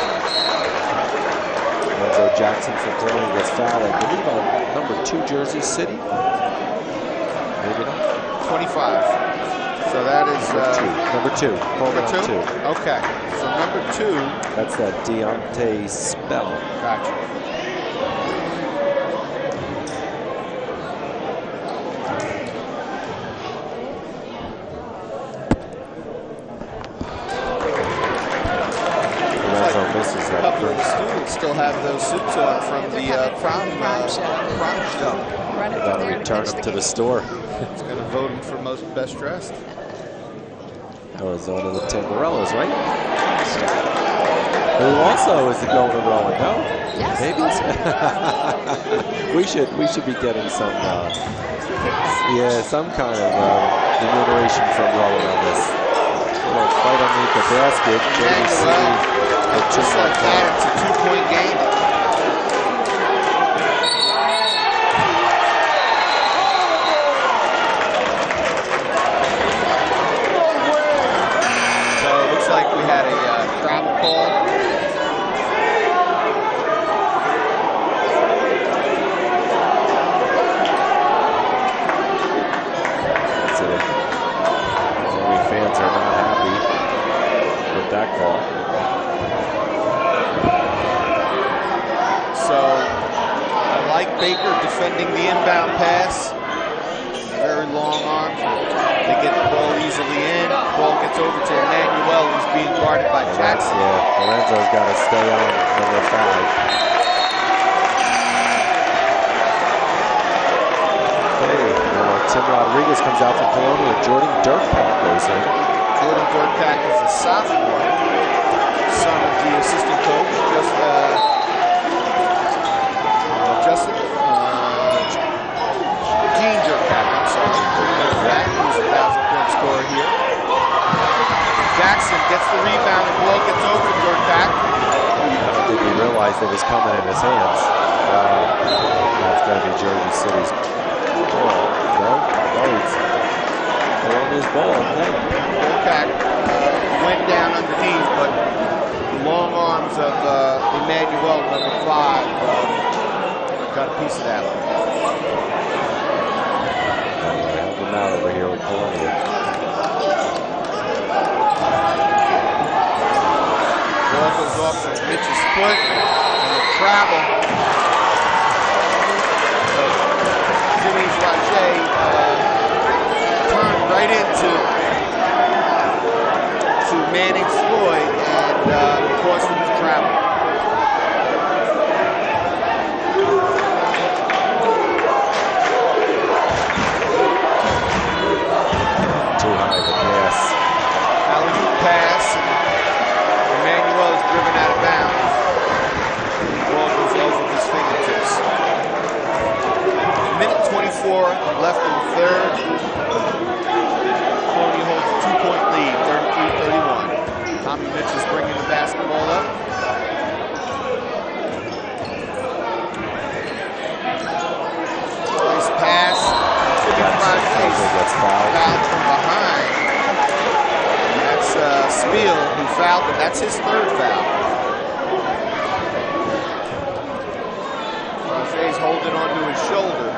A: Lorenzo Jackson for Colonia gets fouled, I believe, on number 2 Jersey City. Maybe not.
B: 25. So that is
A: number two.
B: Number two? Okay. So number 2.
A: That's that Deontay Spell.
B: Gotcha.
A: Misses that.
B: A couple of the students still have those suits on from the prom show.
A: Got to return them to the store.
B: It's going to vote him for best dressed.
A: Arizona, the Timberellas, right? Who also is the Golden Rowan, no?
C: Yes.
A: Maybe. we should be getting some some kind of remuneration from Rowan on this. Right underneath the basket.
B: Just like that, it's a 2-point game. So it looks like like we had a travel call.
A: That's it. Colonial fans are not happy with that call.
B: So I like Baker defending the inbound pass. Very long arms. They get the ball easily in. The ball gets over to Emmanuel, who's being guarded by Jackson.
A: Yeah, Lorenzo's got to stay on number 5. Tim Rodriguez comes out from Colonia. Jordan Dirkpack goes in.
B: Jordan Dirkpack is a sophomore, son of the assistant coach, Gene Dirkpack, I'm sorry. He's a 1,000-point scorer here. Jackson gets the rebound and ball gets over to Dirkpack.
A: I don't think he realized it was coming in his hands. That's going to be Jersey City's ball. No, it's Colonia's ball.
B: Dirkpack went down underneath, but the long arms of Emmanuel, number 5, got a piece of that one.
A: Help him out over here with Colonia.
B: Ball goes off from Mitch's foot, and the travel. Jimmy's Rajay turned right into Manning Floyd and caused him to travel.
A: Too high of a pass.
B: Alley-oop pass. Emmanuel is driven out of bounds. The ball goes over his fingertips. Minute 24 left in the third. Colonia holds a 2-point lead, 33-31. Tommy Mitch is bringing the basketball up. Nice pass.
A: Gets fouled
B: from behind. And that's Spiel who fouled him. That's his third foul. Jay's holding onto his shoulder.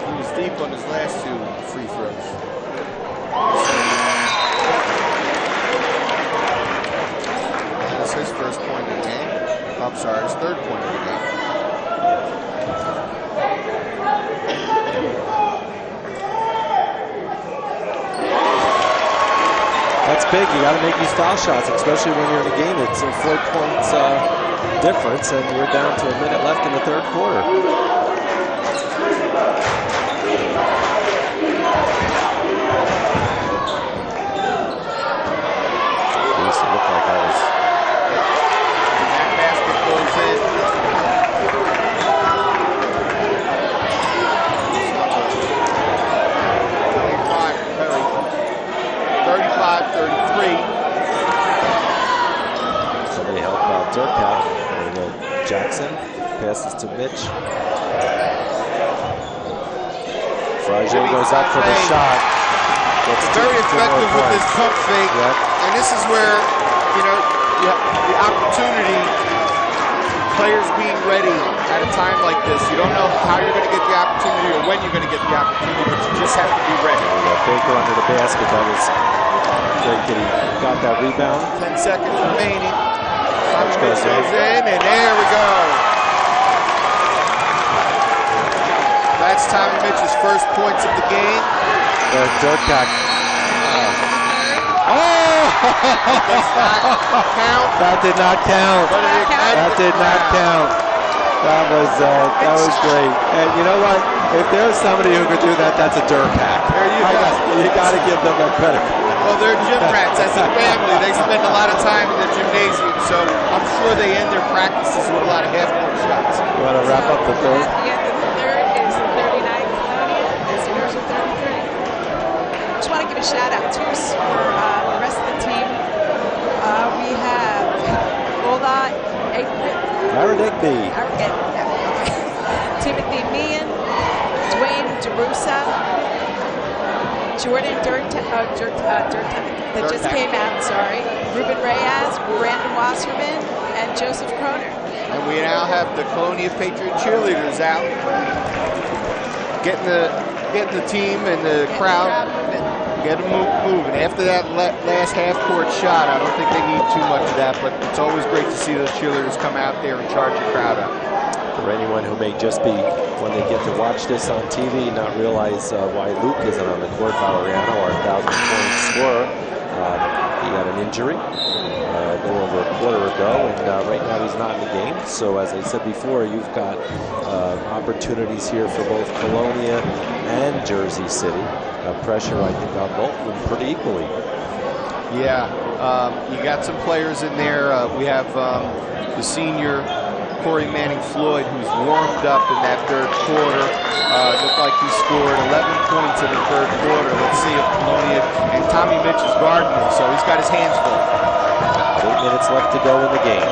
B: He was deep on his last 2 free throws. That's his first point of the game. I'm sorry, his third point of the game.
A: That's big. You got to make these foul shots, especially when you're in a game. It's a 4 points difference, and we're down to a minute left in the third quarter. At least it looked like I was.
B: That basket goes in. 35-33.
A: Somebody help out Dirkpack. There we go. Jackson passes to Mitch. Frage goes up for the shot.
B: It's very effective with this pump fake.
A: Yep.
B: And this is where, you know, the opportunity, players being ready at a time like this. You don't know how you're going to get the opportunity or when you're going to get the opportunity, but you just have to be ready.
A: Baker under the basket. That was great that he got that rebound.
B: 10 seconds remaining. Goes in, and there we go. That's Tommy Mitch's first points of the game.
A: Dirkpack.
B: Oh! Does not count.
A: That did not count. That did not count. That was great. And you know what? If there's somebody who could do that, that's a Dirkpack.
B: There you go.
A: You got to give them that credit.
B: Well, they're gym rats. As a family, they spend a lot of time in the gymnasium, so I'm sure they end their practices with a lot of half-court shots.
A: You want to wrap up the third?
C: Yeah, the third is 39 Colonia, and Sooners are 33. Just want to give a shout out too for the rest of the team. We have Ola
A: Aradegby.
C: Timothy Meehan, Dwayne DeRussa, Jordan that just came out, sorry. Ruben Reyes, Brandon Wasserman, and Joseph Kroner.
B: And we now have the Colonia Patriot cheerleaders out, getting the team and the crowd, get them moving. After that last half-court shot, I don't think they need too much of that, but it's always great to see those cheerleaders come out there and charge the crowd up.
A: For anyone who may just be, when they get to watch this on TV, not realize why Luke isn't on the court, Valeriano, our 1,000-point scorer. He got an injury a little over a quarter ago, and right now he's not in the game. So as I said before, you've got opportunities here for both Colonia and Jersey City. Pressure, I think, on both of them pretty equally.
B: Yeah, you got some players in there. We have the senior Corey Manning Floyd, who's warmed up in that third quarter. Looked like he scored 11 points in the third quarter. Let's see if Colonia, and Tommy Mitch is guarding him, so he's got his hands full.
A: 8 minutes left to go in the game.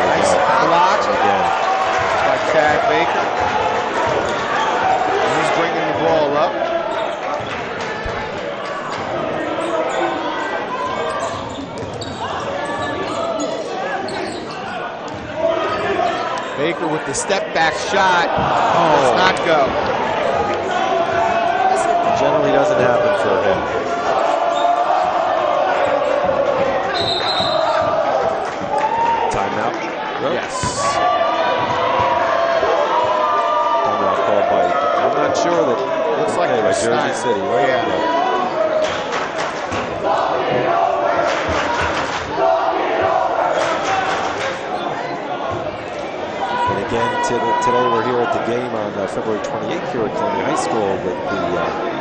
B: Nice block
A: again
B: by Chad Baker. And he's bringing the ball up. Baker with the step back shot. Does not go.
A: Generally doesn't happen for him. Timeout? No?
B: Yes.
A: Timeout called by, I'm not sure that.
B: Looks like
A: by Jersey
B: Snyder.
A: City, right?
B: Yeah.
A: Again, today we're here at the game on February 28th here at Colonia High School with the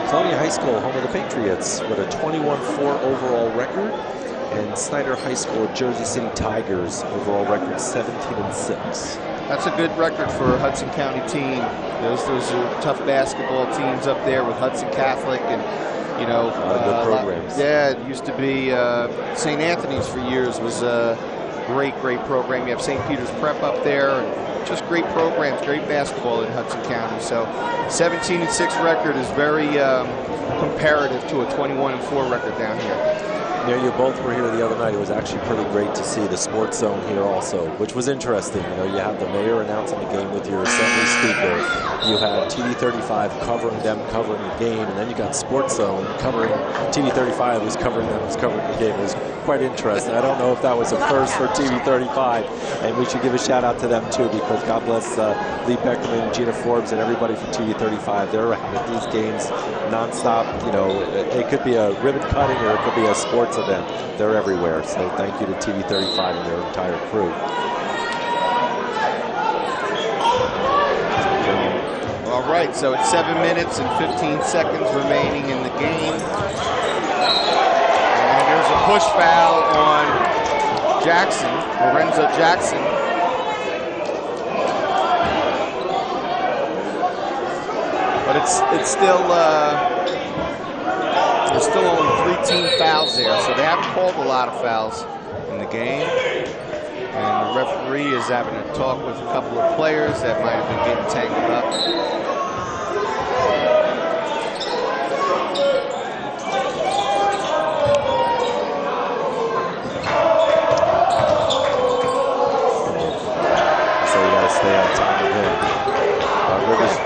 A: Colonia High School, home of the Patriots, with a 21-4 overall record, and Snyder High School, Jersey City Tigers, overall record 17-6.
B: That's a good record for a Hudson County team. Those are tough basketball teams up there with Hudson Catholic and, you know,
A: a lot of good programs.
B: Yeah, it used to be St. Anthony's for years was a great program. You have St. Peter's Prep up there, and just great programs, great basketball in Hudson County. So 17-6 record is very comparative to a 21-4 record down here.
A: You know, you both were here the other night. It was actually pretty great to see the Sports Zone here also, which was interesting. You know, you have the mayor announcing the game with your assembly speaker. You had TV35 covering them, covering the game, and then you got Sports Zone covering, TV35 was covering them, was covering the game. It was quite interesting. I don't know if that was a first for TV35, and we should give a shout out to them too, because God bless Lee Beckerman, Gina Forbes, and everybody from TV35. They're around at these games nonstop. You know, it could be a ribbon cutting or it could be a sports event. They're everywhere. So thank you to TV35 and their entire crew.
B: All right, so it's 7 minutes and 15 seconds remaining in the game. And there's a push foul on Jackson, Lorenzo Jackson. But it's still there's still only 3 team fouls there, so they haven't called a lot of fouls in the game. And the referee is having a talk with a couple of players that might have been getting tangled up.
A: So you got to stay on top of him. Rivers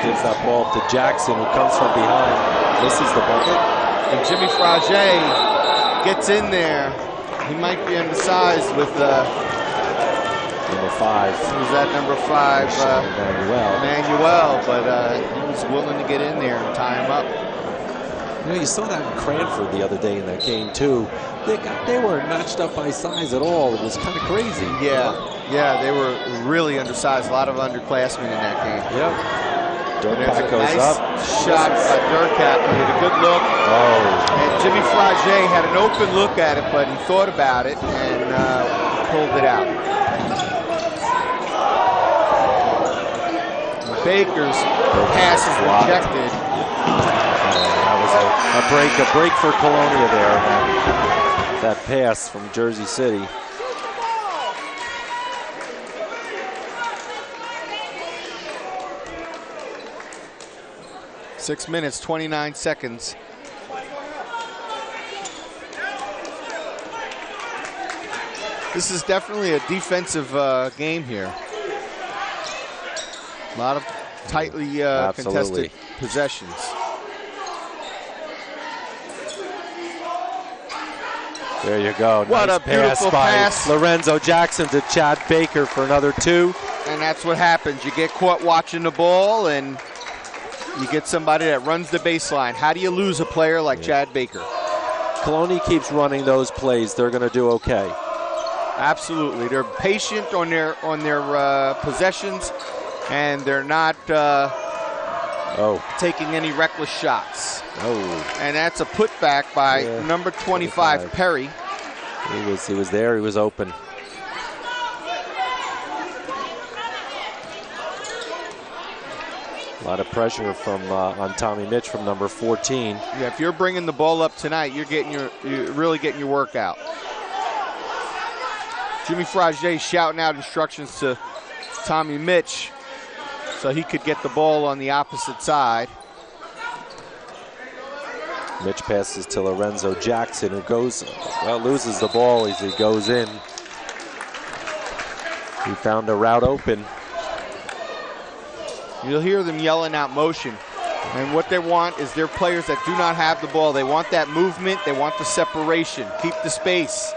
A: gives that ball to Jackson, who comes from behind, misses the bucket.
B: And Jimmy Frage gets in there. He might be undersized with
A: number 5.
B: Who's that number 5? Emmanuel, but he was willing to get in there and tie him up.
A: You know, you saw that in Cranford the other day in that game too. They weren't matched up by size at all. It was kind of crazy.
B: Yeah, they were really undersized. A lot of underclassmen in that game.
A: Yep. Durkat goes
B: nice
A: up.
B: Shot by Durkat. He had a good look.
A: Oh.
B: And Jimmy Frage had an open look at it, but he thought about it and pulled it out. Baker's pass is rejected.
A: That was a break for Colonia there. That pass from Jersey City.
B: 6 minutes, 29 seconds. This is definitely a defensive game here. A lot of tightly contested possessions.
A: There you go.
B: What
A: nice
B: a beautiful pass.
A: Lorenzo Jackson to Chad Baker for another 2.
B: And that's what happens. You get caught watching the ball, and you get somebody that runs the baseline. How do you lose a player like Chad Baker?
A: Colonia keeps running those plays. They're going to do okay.
B: Absolutely. They're patient on their possessions, and they're not taking any reckless shots.
A: Oh.
B: And that's a putback by number 25, Perry.
A: He was there. He was open. A lot of pressure from on Tommy Mitch from number 14.
B: Yeah, if you're bringing the ball up tonight, you're really getting your work out. Jimmy Frage shouting out instructions to Tommy Mitch so he could get the ball on the opposite side.
A: Mitch passes to Lorenzo Jackson, who loses the ball as he goes in. He found a route open.
B: You'll hear them yelling out motion. And what they want is their players that do not have the ball. They want that movement. They want the separation. Keep the space.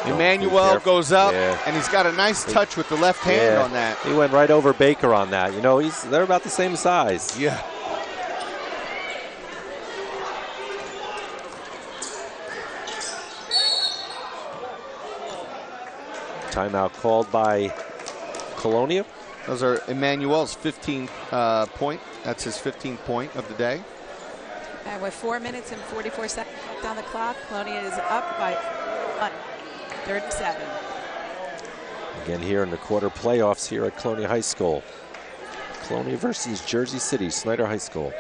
B: Emmanuel goes up, and he's got a nice touch with the left hand on that.
A: He went right over Baker on that. You know, they're about the same size.
B: Yeah.
A: Timeout called by Colonia.
B: Those are Emmanuel's 15 point. That's his 15th point of the day.
C: And with 4 minutes and 44 seconds on the clock, Colonia is up by 37.
A: Again here in the quarter playoffs here at Colonia High School. Colonia versus Jersey City, Snyder High School.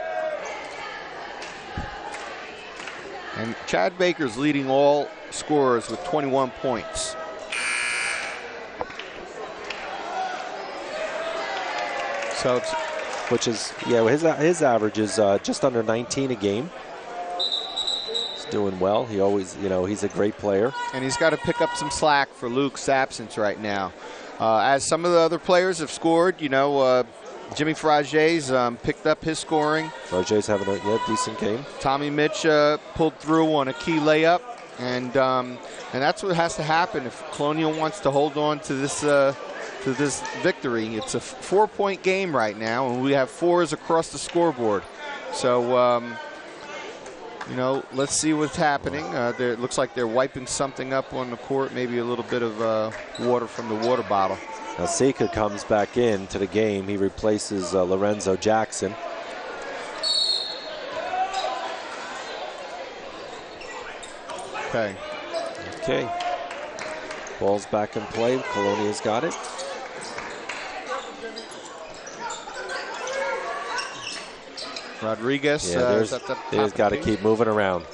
B: And Chad Baker's leading all scorers with 21 points. So it's,
A: which is, his average is just under 19 a game. He's doing well. He always, he's a great player.
B: And he's got to pick up some slack for Luke's absence right now. As some of the other players have scored, Jimmy Frage's picked up his scoring.
A: Frage's having a decent game.
B: Tommy Mitch pulled through on a key layup. And that's what has to happen if Colonial wants to hold on to this victory. It's a 4-point game right now, and we have 4s across the scoreboard. So, let's see what's happening. It looks like they're wiping something up on the court, maybe a little bit of water from the water bottle.
A: Now Sika comes back in to the game. He replaces Lorenzo Jackson. Okay. Ball's back in play. Colonia's got it.
B: Rodriguez.
A: They've got to keep moving around.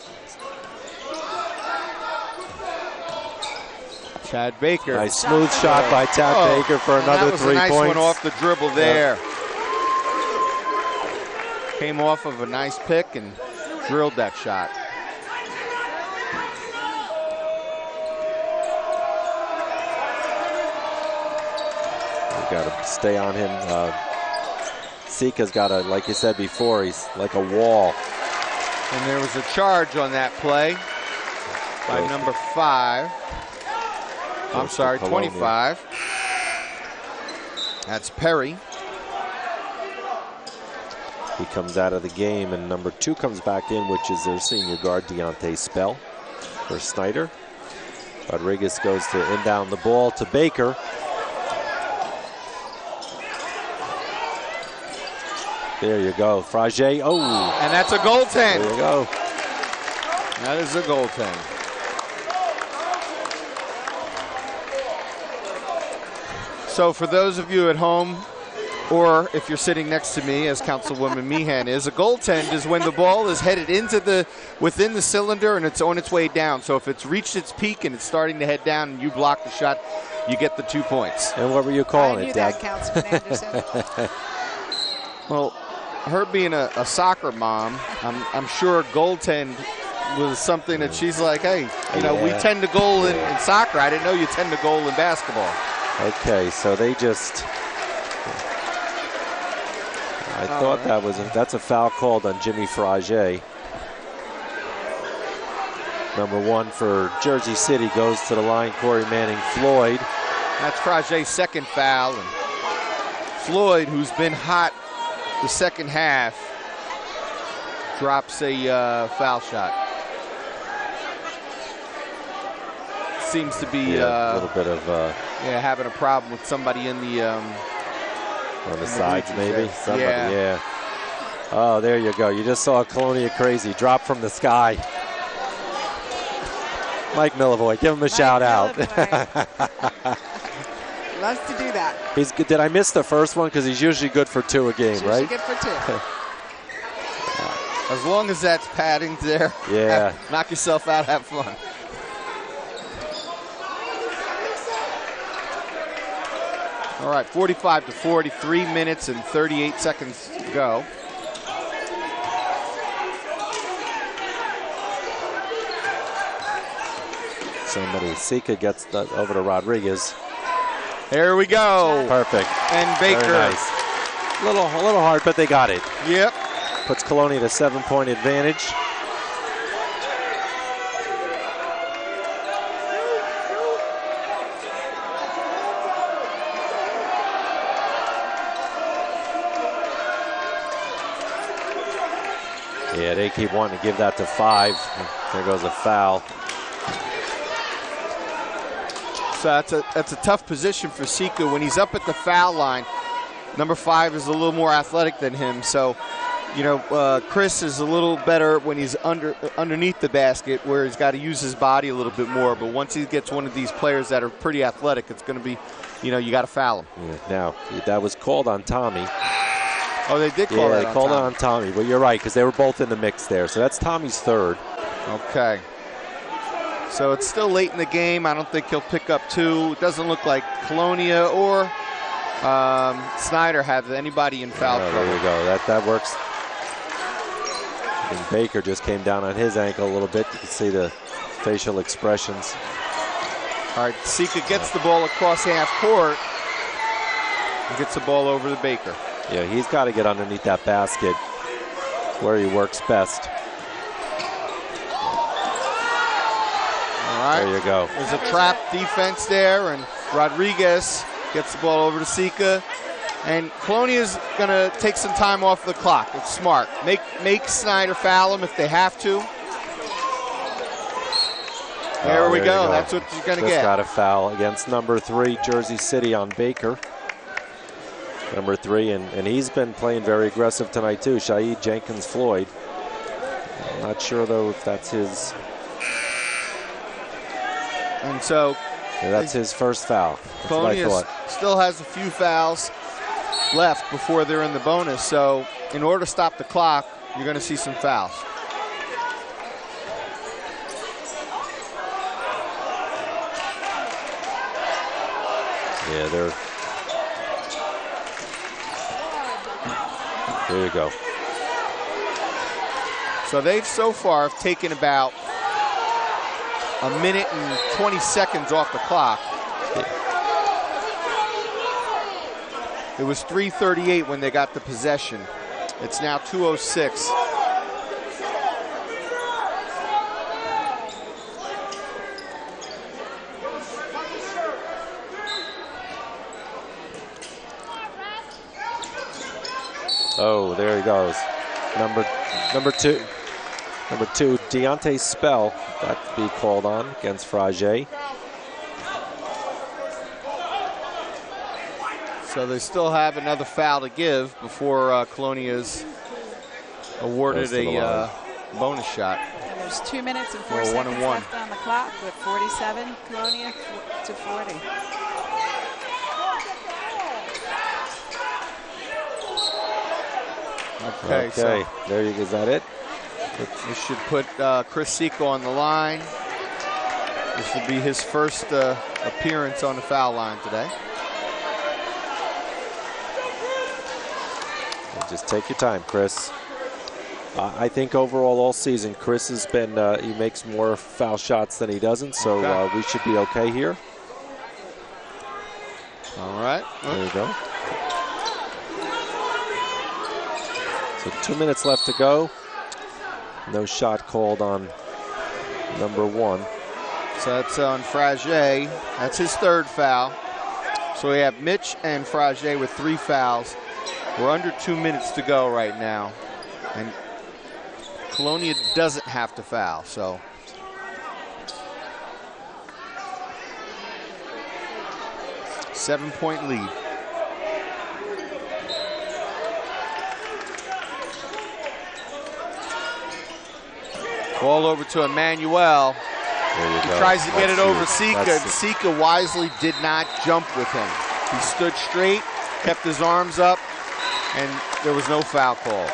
B: Chad Baker.
A: Nice smooth shot by Chad Baker for another 3 points.
B: That was a nice one off the dribble there. Came off of a nice pick and drilled that shot.
A: We've got to stay on him. Sika's got a, like you said before, he's like a wall.
B: And there was a charge on that play by number 5. I'm sorry, 25. That's Perry.
A: He comes out of the game, and number 2 comes back in, which is their senior guard, Deontay Spell, for Snyder. Rodriguez goes to inbound the ball to Baker. There you go, Frage. Oh!
B: And that's a goaltend.
A: There you go.
B: That is a goaltend. So for those of you at home Or if you're sitting next to me, as Councilwoman Meehan is, a goaltend is when the ball is headed within the cylinder and it's on its way down. So if it's reached its peak and it's starting to head down and you block the shot, you get the 2 points.
A: And what were you calling
C: I knew
A: it,
C: that,
A: Doug?
C: Councilman Anderson.
B: Well, her being a soccer mom, I'm sure goaltend was something that she's like, hey, you know, we tend to goal in soccer. I didn't know you tend to goal in basketball.
A: Okay, so they just... I thought that's a foul called on Jimmy Frage. Number 1 for Jersey City goes to the line, Corey Manning Floyd.
B: That's Frage's second foul. And Floyd, who's been hot the second half, drops a foul shot. Seems to be
A: a little bit of
B: having a problem with somebody in the
A: on the sides, maybe. Somebody, yeah. Oh, there you go. You just saw Colonia Crazy drop from the sky. Mike Millivoy, give him a shout out.
C: Loves to do that.
A: He's good. Did I miss the first one? Because he's usually good for 2 a game, right?
C: Good for 2.
B: As long as that's padding there.
A: Yeah.
B: Knock yourself out, have fun. All right, 45 to 43 minutes and 38 seconds to go.
A: Somebody, Sika gets over to Rodriguez.
B: There we go.
A: Perfect.
B: And Baker.
A: Very nice. A little hard, but they got it.
B: Yep.
A: Puts Colonia at a 7-point advantage. Yeah, they keep wanting to give that to 5. There goes a foul.
B: So that's a tough position for Sika when he's up at the foul line. Number 5 is a little more athletic than him, so you know Chris is a little better when he's underneath the basket, where he's got to use his body a little bit more. But once he gets one of these players that are pretty athletic, it's going to be, you know, you got to foul him.
A: Yeah, now that was called on Tommy.
B: Oh, they did call that on Tommy.
A: Yeah, they called it on Tommy, but you're right, because they were both in the mix there. So that's Tommy's 3rd.
B: Okay. So it's still late in the game. I don't think he'll pick up 2. It doesn't look like Colonia or Snyder have anybody in foul trouble.
A: There you go. That works. And Baker just came down on his ankle a little bit. You can see the facial expressions.
B: All right, Sika gets the ball across half court and gets the ball over to Baker.
A: Yeah, he's got to get underneath that basket where he works best.
B: All right.
A: There you go.
B: There's a trap defense there, and Rodriguez gets the ball over to Sika. And Colonia's going to take some time off the clock. It's smart. Make Snyder foul him if they have to. There we go. That's what you're going to get.
A: Just got a foul against number 3, Jersey City, on Baker. Number 3, and he's been playing very aggressive tonight too, Shaid Jenkins Floyd. I'm not sure though if that's his.
B: And so
A: that's his first foul. That's what I thought.
B: Still has a few fouls left before they're in the bonus. So in order to stop the clock, you're going to see some fouls.
A: Yeah, there you go.
B: So they've so far have taken about a minute and 20 seconds off the clock. It was 3:38 when they got the possession. It's now 2:06.
A: Oh, there he goes. Number two, Deontay Spell, that be called on against Frage.
B: So they still have another foul to give before Colonia's awarded a bonus shot.
C: And there's 2 minutes and 4 seconds left on the clock with 47 Colonia to 40.
B: Okay, so
A: there you go. Is that it?
B: we should put Chris Seco on the line. This will be his first appearance on the foul line today.
A: Just take your time, Chris. I think overall all season, Chris has been, he makes more foul shots than he doesn't, so we should be okay here.
B: All right.
A: There you go. So 2 minutes left to go. No shot called on number 1.
B: So that's on Frage. That's his third foul. So we have Mitch and Frage with 3 fouls. We're under 2 minutes to go right now. And Colonia doesn't have to foul, so. Seven-point lead. Ball over to Emmanuel. He tries to get it over Sika, and Sika wisely did not jump with him. He stood straight, kept his arms up, and there was no foul call.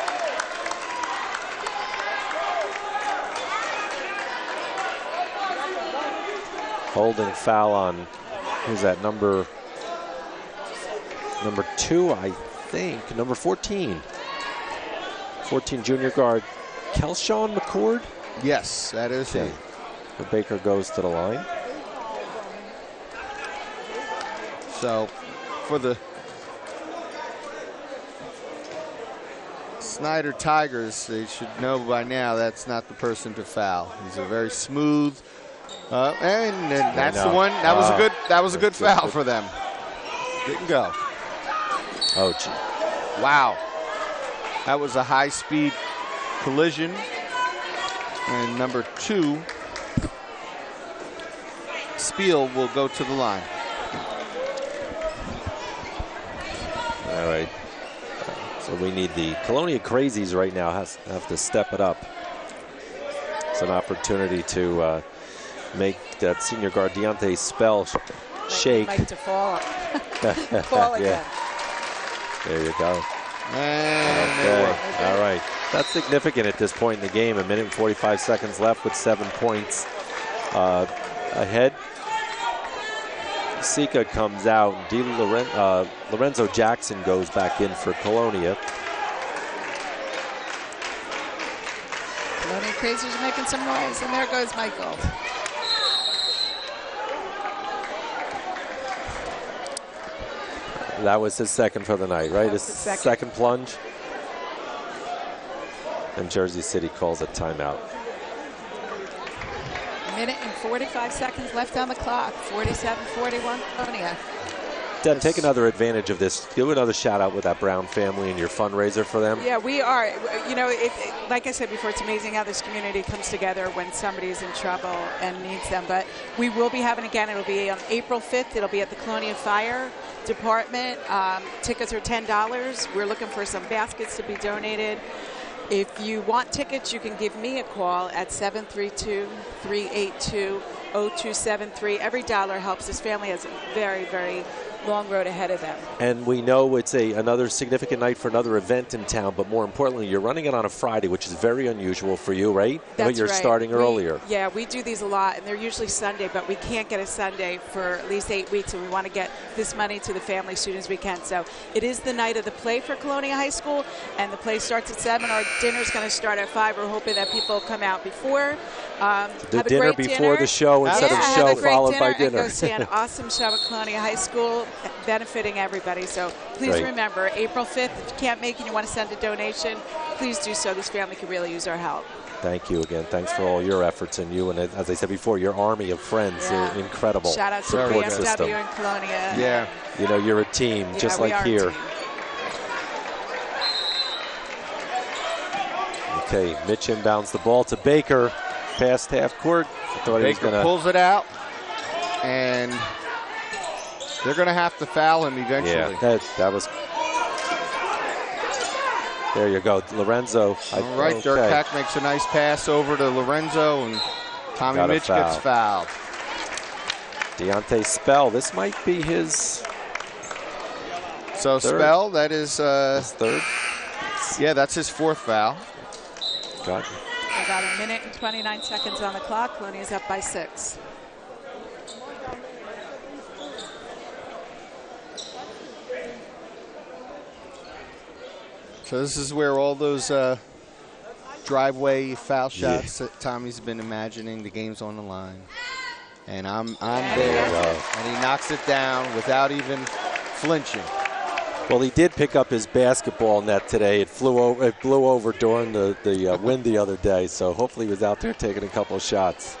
A: Holding foul on, who's that, number 2, I think, number 14. 14 junior guard, Kelshawn McCord?
B: Yes, that is him.
A: The Baker goes to the line.
B: So for the Snyder Tigers, they should know by now that's not the person to foul. He's a very smooth, and that's the one. That was a good foul for them. Didn't go.
A: Oh, gee.
B: Wow. That was a high-speed collision. And number 2, Spiel, will go to the line.
A: All right. So we need the Colonia Crazies right now have to step it up. It's an opportunity to make that senior guard Deontay Spell shake.
C: Mike to fall. Fall again.
A: Yeah. There you go.
B: And
A: all right. That's significant at this point in the game. 1 minute and 45 seconds left with 7 points ahead. Sika comes out. Lorenzo Jackson goes back in for Colonia.
C: Colonia Crazies are making some noise, and there goes Michael.
A: That was his second for the night, right? His second plunge. And Jersey City calls a timeout.
C: 1 minute and 45 seconds left on the clock. 47-41 Colonia.
A: Deb, take another advantage of this. Do another shout out with that Brown family and your fundraiser for them.
C: Yeah, we are. You know, like I said before, it's amazing how this community comes together when somebody's in trouble and needs them. But we will be having again. It'll be on April 5th. It'll be at the Colonia Fire Department. Tickets are $10. We're looking for some baskets to be donated. If you want tickets, you can give me a call at 732-382-0273. Every dollar helps. This family has a very, very long road ahead of them.
A: And we know it's another significant night for another event in town, but more importantly, you're running it on a Friday, which is very unusual for you, right?
C: That's
A: but you're
C: right.
A: starting earlier.
C: Yeah, we do these a lot, and they're usually Sunday, but we can't get a Sunday for at least 8 weeks, and we want to get this money to the family as soon as we can. So it is the night of the play for Colonia High School, and the play starts at 7. Our dinner's going to start at 5. We're hoping that people come out before.
A: The dinner before the show instead of show followed by dinner.
C: And go see an awesome show at Colonia High School, benefiting everybody. So please remember, April 5th, if you can't make it and you want to send a donation, please do so. This family could really use our help.
A: Thank you again. Thanks for all your efforts, and you, and as I said before, your army of friends. Incredible.
C: Shout out to
A: support
C: BMW
A: system.
C: in Colonia.
B: Yeah.
A: You know, you're a team, just like here. Okay, Mitch inbounds the ball to Baker, past half court. I thought he was
B: Baker pulls it out, and they're going to have to foul him eventually.
A: Yeah, that was. There you go, Lorenzo.
B: All right, Dirk Hack makes a nice pass over to Lorenzo, and Tommy Mitch gets fouled.
A: Deontay Spell, this might be his
B: third. Spell, that is
A: his third.
B: Yeah, that's his 4th foul.
A: Got
C: We got a minute and 29 seconds on the clock. Colonia's up by 6.
B: So this is where all those driveway foul shots that Tommy's been imagining. The game's on the line, and I'm there, and he knocks it down without even flinching.
A: Well, he did pick up his basketball net today. It blew over during the wind the other day, so hopefully he was out there taking a couple of shots.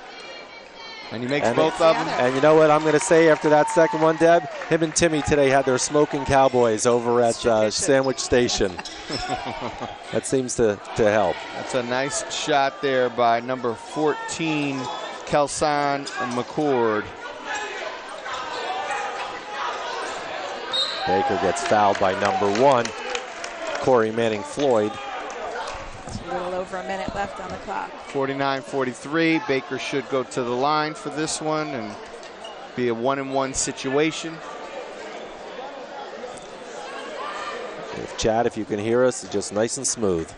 B: And he makes both of them.
A: And you know what I'm going to say after that second one, Deb? Him and Timmy today had their smoking cowboys over at Sandwich Station. That seems to help.
B: That's a nice shot there by number 14, Kelson McCord.
A: Baker gets fouled by number 1, Corey Manning-Floyd.
C: A little over a minute left on the clock.
B: 49-43. Baker should go to the line for this one and be a 1-and-1 situation.
A: If Chad, if you can hear us, it's just nice and smooth.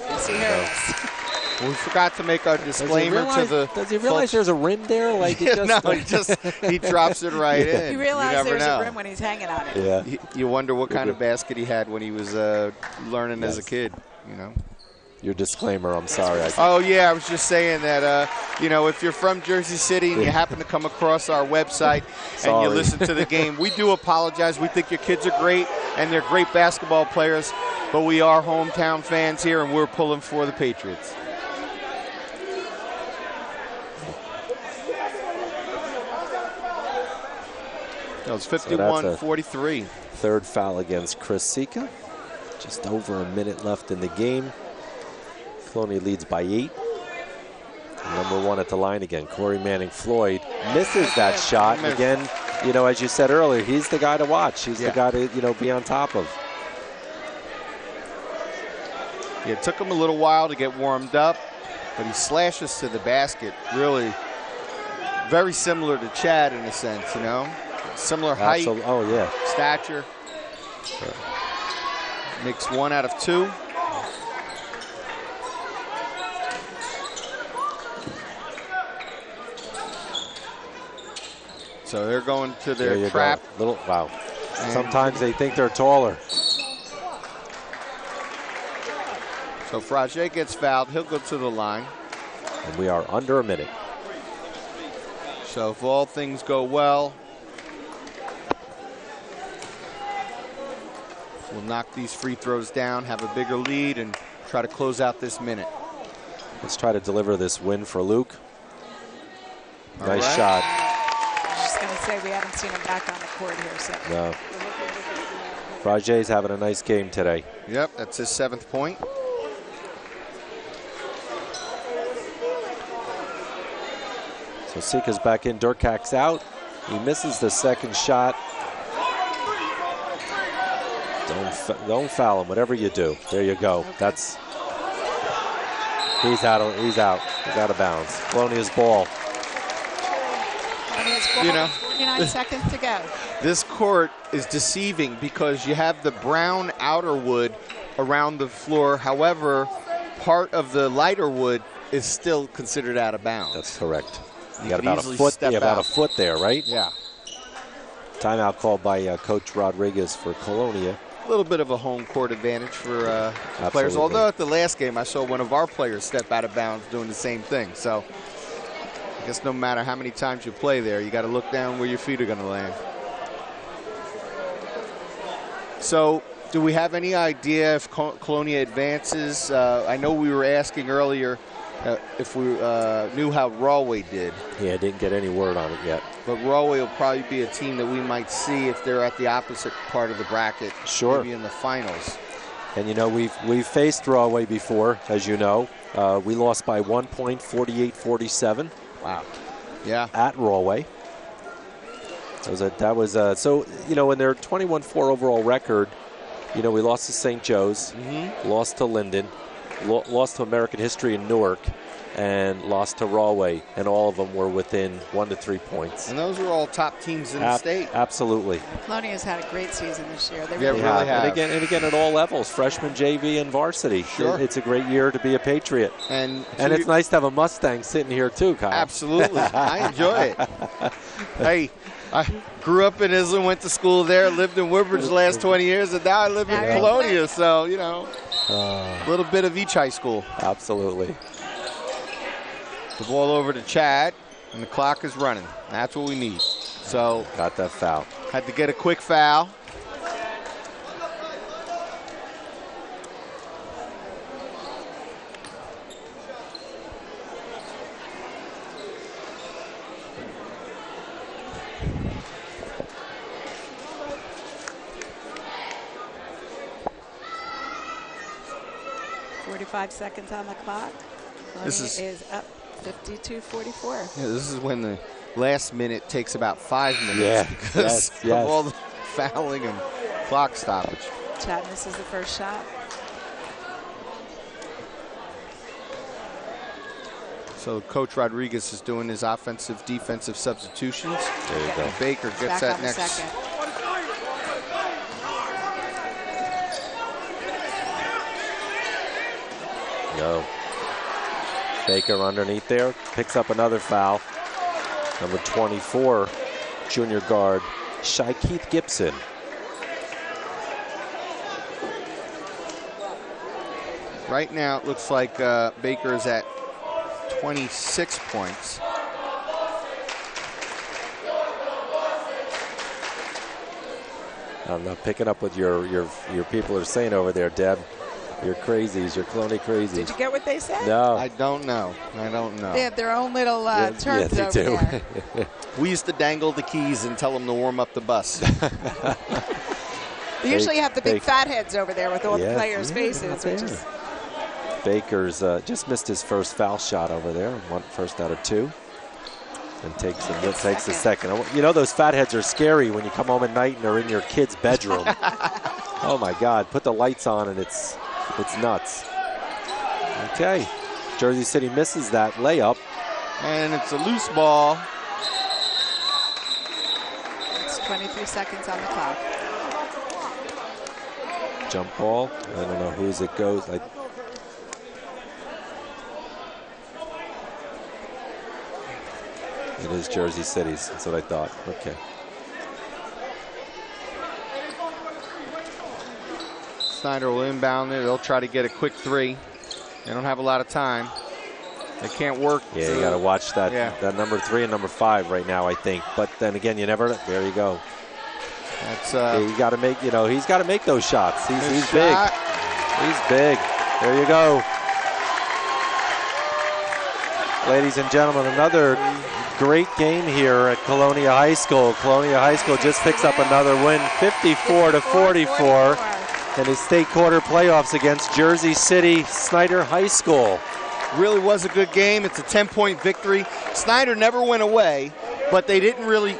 C: Yes, he hears.
B: We forgot to make our disclaimer to the.
A: Does he realize there's a rim there? Like
B: he drops it right in.
C: You realize there's
B: know.
C: a rim when he's hanging on it.
A: Yeah.
B: You wonder what kind of basket he had when he was learning as a kid. You know.
A: Your disclaimer. I'm sorry.
B: Oh yeah, I was just saying that. If you're from Jersey City and you happen to come across our website and you listen to the game, we do apologize. We think your kids are great and they're great basketball players, but we are hometown fans here and we're pulling for the Patriots. That was 51-43.
A: Third foul against Chris Sika. Just over a minute left in the game. Colonia leads by 8. Number 1 at the line again, Corey Manning-Floyd misses that shot. Again, as you said earlier, he's the guy to watch. He's the guy to, be on top of.
B: Yeah, it took him a little while to get warmed up, but he slashes to the basket. Really very similar to Chad in a sense, Similar height, stature. Makes 1 out of 2. So they're going to their trap.
A: Wow. Sometimes they think they're taller.
B: So Frage gets fouled. He'll go to the line.
A: And we are under a minute.
B: So if all things go well, we'll knock these free throws down, have a bigger lead, and try to close out this minute.
A: Let's try to deliver this win for Luke. Nice shot.
C: I was just going to say we haven't seen him back on the court here. So.
A: No. Frage's having a nice game today.
B: Yep, that's his 7th point.
A: So Sika's back in, Durkak's out. He misses the second shot. Don't foul him, whatever you do. There you go. That's he's out. He's out of bounds. Colonia's ball.
C: You know, 49 seconds to go.
B: This court is deceiving because you have the brown outer wood around the floor. However, part of the lighter wood is still considered out of bounds.
A: That's correct. You got about a foot. Yeah, about a foot there, right?
B: Yeah.
A: Timeout called by Coach Rodriguez for Colonia.
B: A little bit of a home court advantage for players. Although at the last game, I saw one of our players step out of bounds doing the same thing. So I guess no matter how many times you play there, you got to look down where your feet are going to land. So do we have any idea if Colonia advances? I know we were asking earlier if we knew how Rawway did.
A: Yeah, I didn't get any word on it yet.
B: But Rawway will probably be a team that we might see if they're at the opposite part of the bracket.
A: Sure.
B: Maybe in the finals.
A: And, you know, we've faced Rawway before, as you know. We lost by 1 point, 48-47.
B: Wow. Yeah.
A: At Rawway. So, you know, in their 21-4 overall record, you know, we lost to St. Joe's, lost to Linden, lost to American History in Newark, and lost to Rawway, and all of them were within 1 to 3 points.
B: And those were all top teams in the state.
A: Absolutely.
C: Colonia's had a great season this year. They
B: really have.
A: And again at all levels, freshman, JV, and varsity.
B: Sure.
A: It's a great year to be a Patriot. And it's nice to have a Mustang sitting here too, Kyle.
B: Absolutely. I enjoy it. Hey, I grew up in Island, went to school there, lived in Woodbridge the last 20 years, and now I live in Colonia. So, you know, a little bit of each high school.
A: Absolutely.
B: The ball over to Chad, and the clock is running. That's what we need. So
A: got that foul.
B: Had to get a quick foul.
C: Seconds on the clock. This is up 52-44.
B: Yeah, this is when the last minute takes about 5 minutes because of all the fouling and clock stoppage.
C: Chad misses the first shot.
B: So Coach Rodriguez is doing his offensive, defensive substitutions.
A: There you go.
B: Baker gets that next.
C: Second.
A: Go. Baker underneath there, picks up another foul. Number 24, junior guard, Keith Gibson.
B: Right now, it looks like Baker is at 26 points.
A: I'm not picking up what your people are saying over there, Deb. You're crazies. You're Cloney crazies.
C: Did you get what they said?
A: No.
B: I don't know.
C: They have their own little terms
A: they
C: over
A: do.
C: there.
B: We used to dangle the keys and tell them to warm up the bus.
C: They usually have the big fat heads over there with all the players' faces. Which is
A: Baker's just missed his first foul shot over there. First out of 2. And takes the second. You know those fat heads are scary when you come home at night and they're in your kid's bedroom. Oh, my God. Put the lights on and it's nuts. Okay. Jersey City misses that layup.
B: And it's a loose ball.
C: It's 23 seconds on the clock.
A: Jump ball. I don't know whose it goes. It is Jersey City's. That's what I thought. Okay.
B: Snyder will inbound it. They'll try to get a quick 3. They don't have a lot of time. They can't work.
A: Yeah, you got to watch that.
B: Yeah.
A: That number 3 and number 5 right now, I think. But then again, you never. There you go.
B: That's
A: you got to make. You know, he's got to make those shots. He's big. He's big. There you go. Ladies and gentlemen, another great game here at Colonia High School. Colonia High School just picks up another win, 54-44, in the state quarter playoffs against Jersey City Snyder High School.
B: Really was a good game. It's a 10-point victory. Snyder never went away, but they didn't really.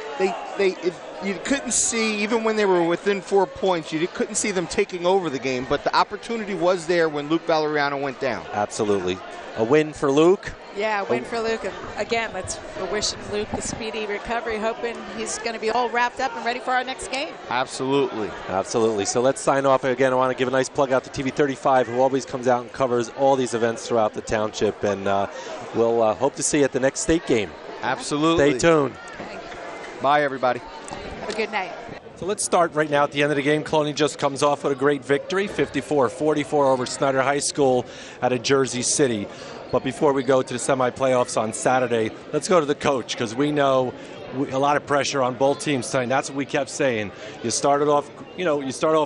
B: You couldn't see, even when they were within 4 points, you couldn't see them taking over the game. But the opportunity was there when Luke Valeriano went down.
A: Absolutely, a win for Luke.
C: Yeah, win for Luke. And again, we're wishing Luke a speedy recovery, hoping he's going to be all wrapped up and ready for our next game.
B: Absolutely.
A: Absolutely. So let's sign off. Again, I want to give a nice plug out to TV 35, who always comes out and covers all these events throughout the township. And we'll hope to see you at the next state game.
B: Absolutely.
A: Stay tuned.
C: Okay.
B: Bye, everybody.
C: Have a good night.
A: So let's start right now at the end of the game. Colonia just comes off with a great victory, 54-44 over Snyder High School out of Jersey City. But before we go to the semi-playoffs on Saturday, let's go to the coach, because we know a lot of pressure on both teams tonight. That's what we kept saying. You start off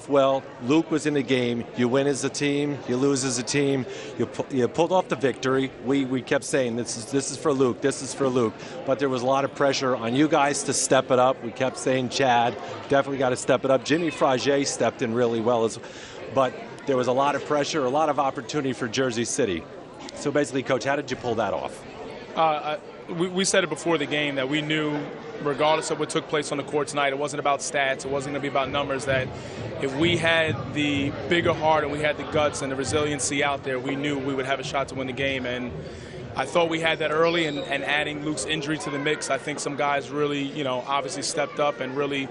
A: well. Luke was in the game. You win as a team. You lose as a team. You pulled off the victory. We kept saying this is for Luke. This is for Luke. But there was a lot of pressure on you guys to step it up. We kept saying Chad definitely got to step it up. Jimmy Frage stepped in really well, but there was a lot of pressure, a lot of opportunity for Jersey City. So basically, Coach, how did you pull that off?
I: We said it before the game that we knew, regardless of what took place on the court tonight, it wasn't about stats, it wasn't going to be about numbers, that if we had the bigger heart and we had the guts and the resiliency out there, we knew we would have a shot to win the game. And I thought we had that early, and adding Luke's injury to the mix, I think some guys really, obviously stepped up and really,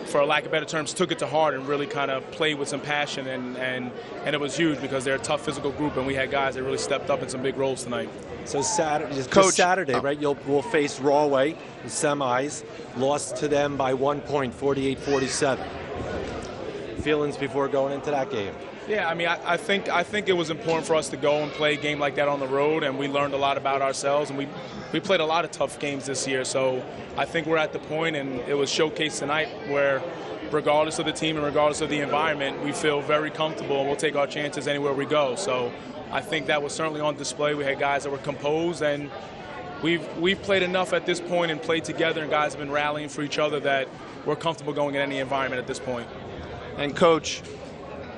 I: for lack of better terms, took it to heart and really kind of played with some passion, and it was huge because they're a tough physical group, and we had guys that really stepped up in some big roles tonight.
A: So Saturday,
B: Coach,
A: Saturday, right? We'll face Rawway in semis. Lost to them by 1 point, 48-47. Feelings before going into that game?
I: Yeah, I mean, I think it was important for us to go and play a game like that on the road, and we learned a lot about ourselves, and we played a lot of tough games this year. So I think we're at the point, and it was showcased tonight, where regardless of the team and regardless of the environment, we feel very comfortable, and we'll take our chances anywhere we go. So I think that was certainly on display. We had guys that were composed, and we've played enough at this point and played together, and guys have been rallying for each other that we're comfortable going in any environment at this point.
B: And Coach,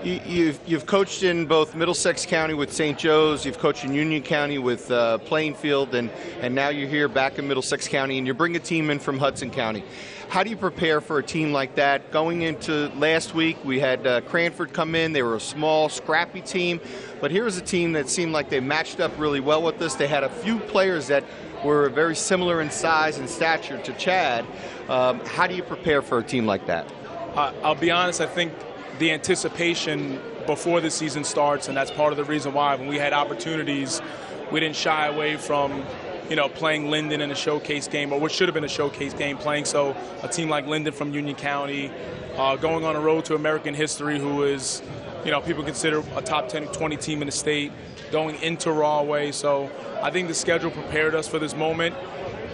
B: you've coached in both Middlesex County with St. Joe's, you've coached in Union County with Plainfield, and now you're here back in Middlesex County, and you bring a team in from Hudson County. How do you prepare for a team like that? Going into last week, we had Cranford come in. They were a small, scrappy team, but here was a team that seemed like they matched up really well with us. They had a few players that were very similar in size and stature to Chad. How do you prepare for a team like that?
I: I'll be honest, I think the anticipation before the season starts, and that's part of the reason why when we had opportunities, we didn't shy away from, playing Linden in a showcase game, or what should have been a showcase game, playing a team like Linden from Union County, going on a road to American history, who is, people consider a top 10, 20 team in the state, going into Rawway. So I think the schedule prepared us for this moment.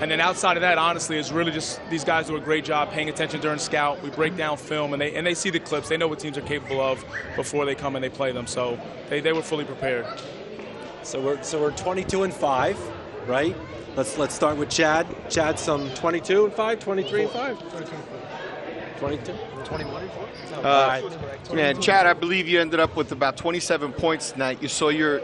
I: And then outside of that, honestly, it's really just these guys do a great job paying attention during scout. We break down film, and they see the clips. They know what teams are capable of before they come and they play them. So they were fully prepared.
A: So we're 22-5, right? Let's start with Chad. Chad, some 22-5, 23-5, 22, 21-4.
B: Man, Chad, I believe you ended up with about 27 points tonight. You saw your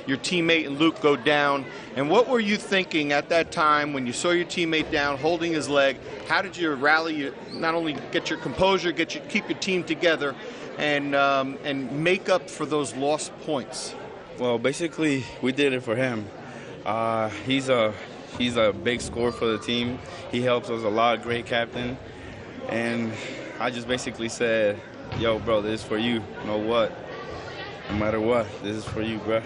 B: teammate and Luke go down. And what were you thinking at that time when you saw your teammate down, holding his leg? How did you rally, not only get your composure, keep your team together, and make up for those lost points?
J: Well, basically, we did it for him. He's a big scorer for the team. He helps us a lot, great captain. And I just basically said, yo, bro, this is for you. You know what? No matter what, this is for you, bro.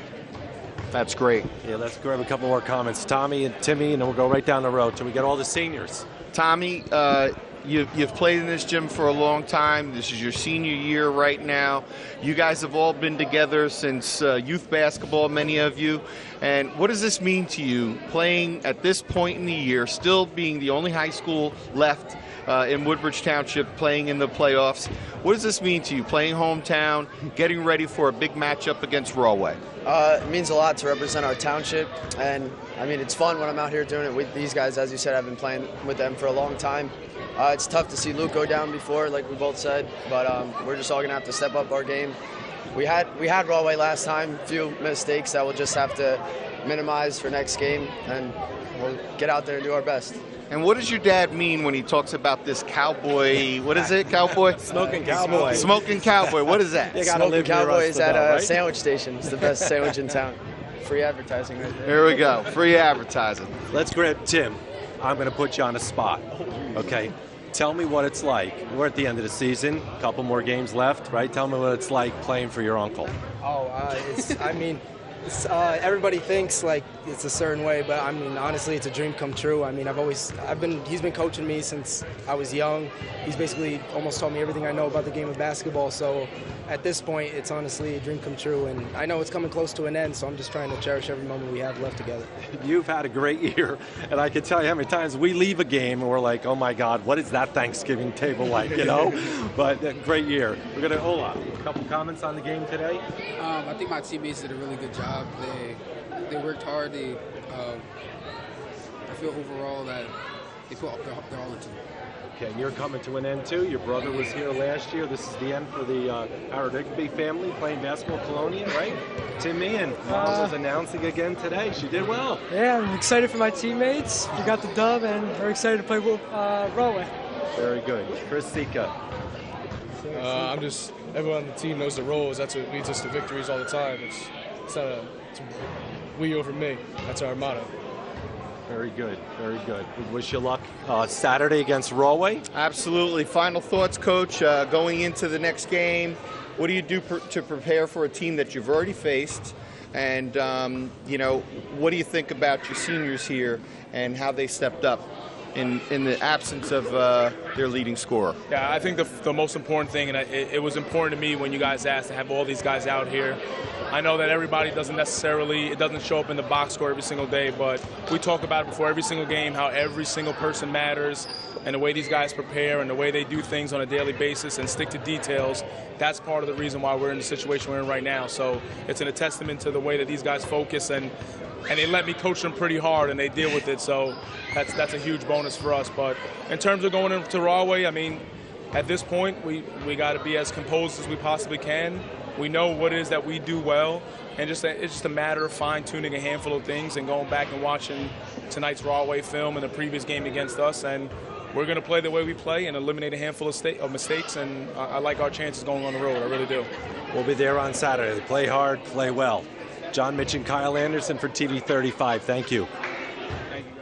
B: That's great.
A: Yeah, let's grab a couple more comments. Tommy and Timmy, and then we'll go right down the road till we get all the seniors.
B: Tommy, you've played in this gym for a long time. This is your senior year right now. You guys have all been together since youth basketball, many of you. And what does this mean to you, playing at this point in the year, still being the only high school left in Woodbridge Township, playing in the playoffs? What does this mean to you, playing hometown, getting ready for a big matchup against Rawway?
E: It means a lot to represent our township, and I mean, it's fun when I'm out here doing it with these guys. As you said, I've been playing with them for a long time. It's tough to see Luke go down before, like we both said, but we're just all going to have to step up our game. We had Rawway last time, a few mistakes that we'll just have to minimize for next game, and we'll get out there and do our best.
B: And what does your dad mean when he talks about this cowboy? What is it, cowboy?
A: Smoking cowboy.
B: Smoking cowboy. What is that?
E: Smoking cowboy is at a sandwich station. It's the best sandwich in town. Free advertising right there.
B: Here we go. Free advertising.
A: Let's grab Tim. I'm going to put you on the spot. Okay. Tell me what it's like. We're at the end of the season. A couple more games left, right? Tell me what it's like playing for your uncle.
K: Everybody thinks like it's a certain way, but I mean, honestly, it's a dream come true. I mean, he's been coaching me since I was young. He's basically almost taught me everything I know about the game of basketball. So at this point, it's honestly a dream come true. And I know it's coming close to an end, so I'm just trying to cherish every moment we have left together.
A: You've had a great year, and I can tell you how many times we leave a game and we're like, oh my God, what is that Thanksgiving table like, But great year. We're going to, Ola, a couple comments on the game today?
L: I think my teammates did a really good job. They worked hard. I feel overall that they put their all into it.
A: Okay, and you're coming to an end too. Your brother was here last year. This is the end for the Howard Rigby family playing basketball Colonia, right? Timmy, and Mom was announcing again today. She did well.
M: Yeah, I'm excited for my teammates. We got the dub, and we're excited to play Rawway.
A: Very good. Chris Sika.
N: Everyone on the team knows the roles. That's what leads us to victories all the time.
M: we over me. That's our motto.
A: Very good, very good. We wish you luck Saturday against Rawway.
B: Absolutely. Final thoughts, Coach, going into the next game. What do you do to prepare for a team that you've already faced? And, what do you think about your seniors here and how they stepped up in the absence of their leading scorer?
I: Yeah, I think the most important thing, and it was important to me when you guys asked to have all these guys out here. I know that everybody doesn't show up in the box score every single day, but we talk about it before every single game, how every single person matters, and the way these guys prepare and the way they do things on a daily basis and stick to details. That's part of the reason why we're in the situation we're in right now. So it's a testament to the way that these guys focus, and they let me coach them pretty hard, and they deal with it. So that's a huge bonus for us. But in terms of going into Rawway, I mean, at this point, we got to be as composed as we possibly can. We know what it is that we do well, and it's just a matter of fine-tuning a handful of things and going back and watching tonight's Rawway film and the previous game against us. And we're going to play the way we play and eliminate a handful of mistakes, and I like our chances going on the road. I really do.
A: We'll be there on Saturday. Play hard, play well. John Mitch and Kyle Anderson for TV 35. Thank you.
B: Thank you.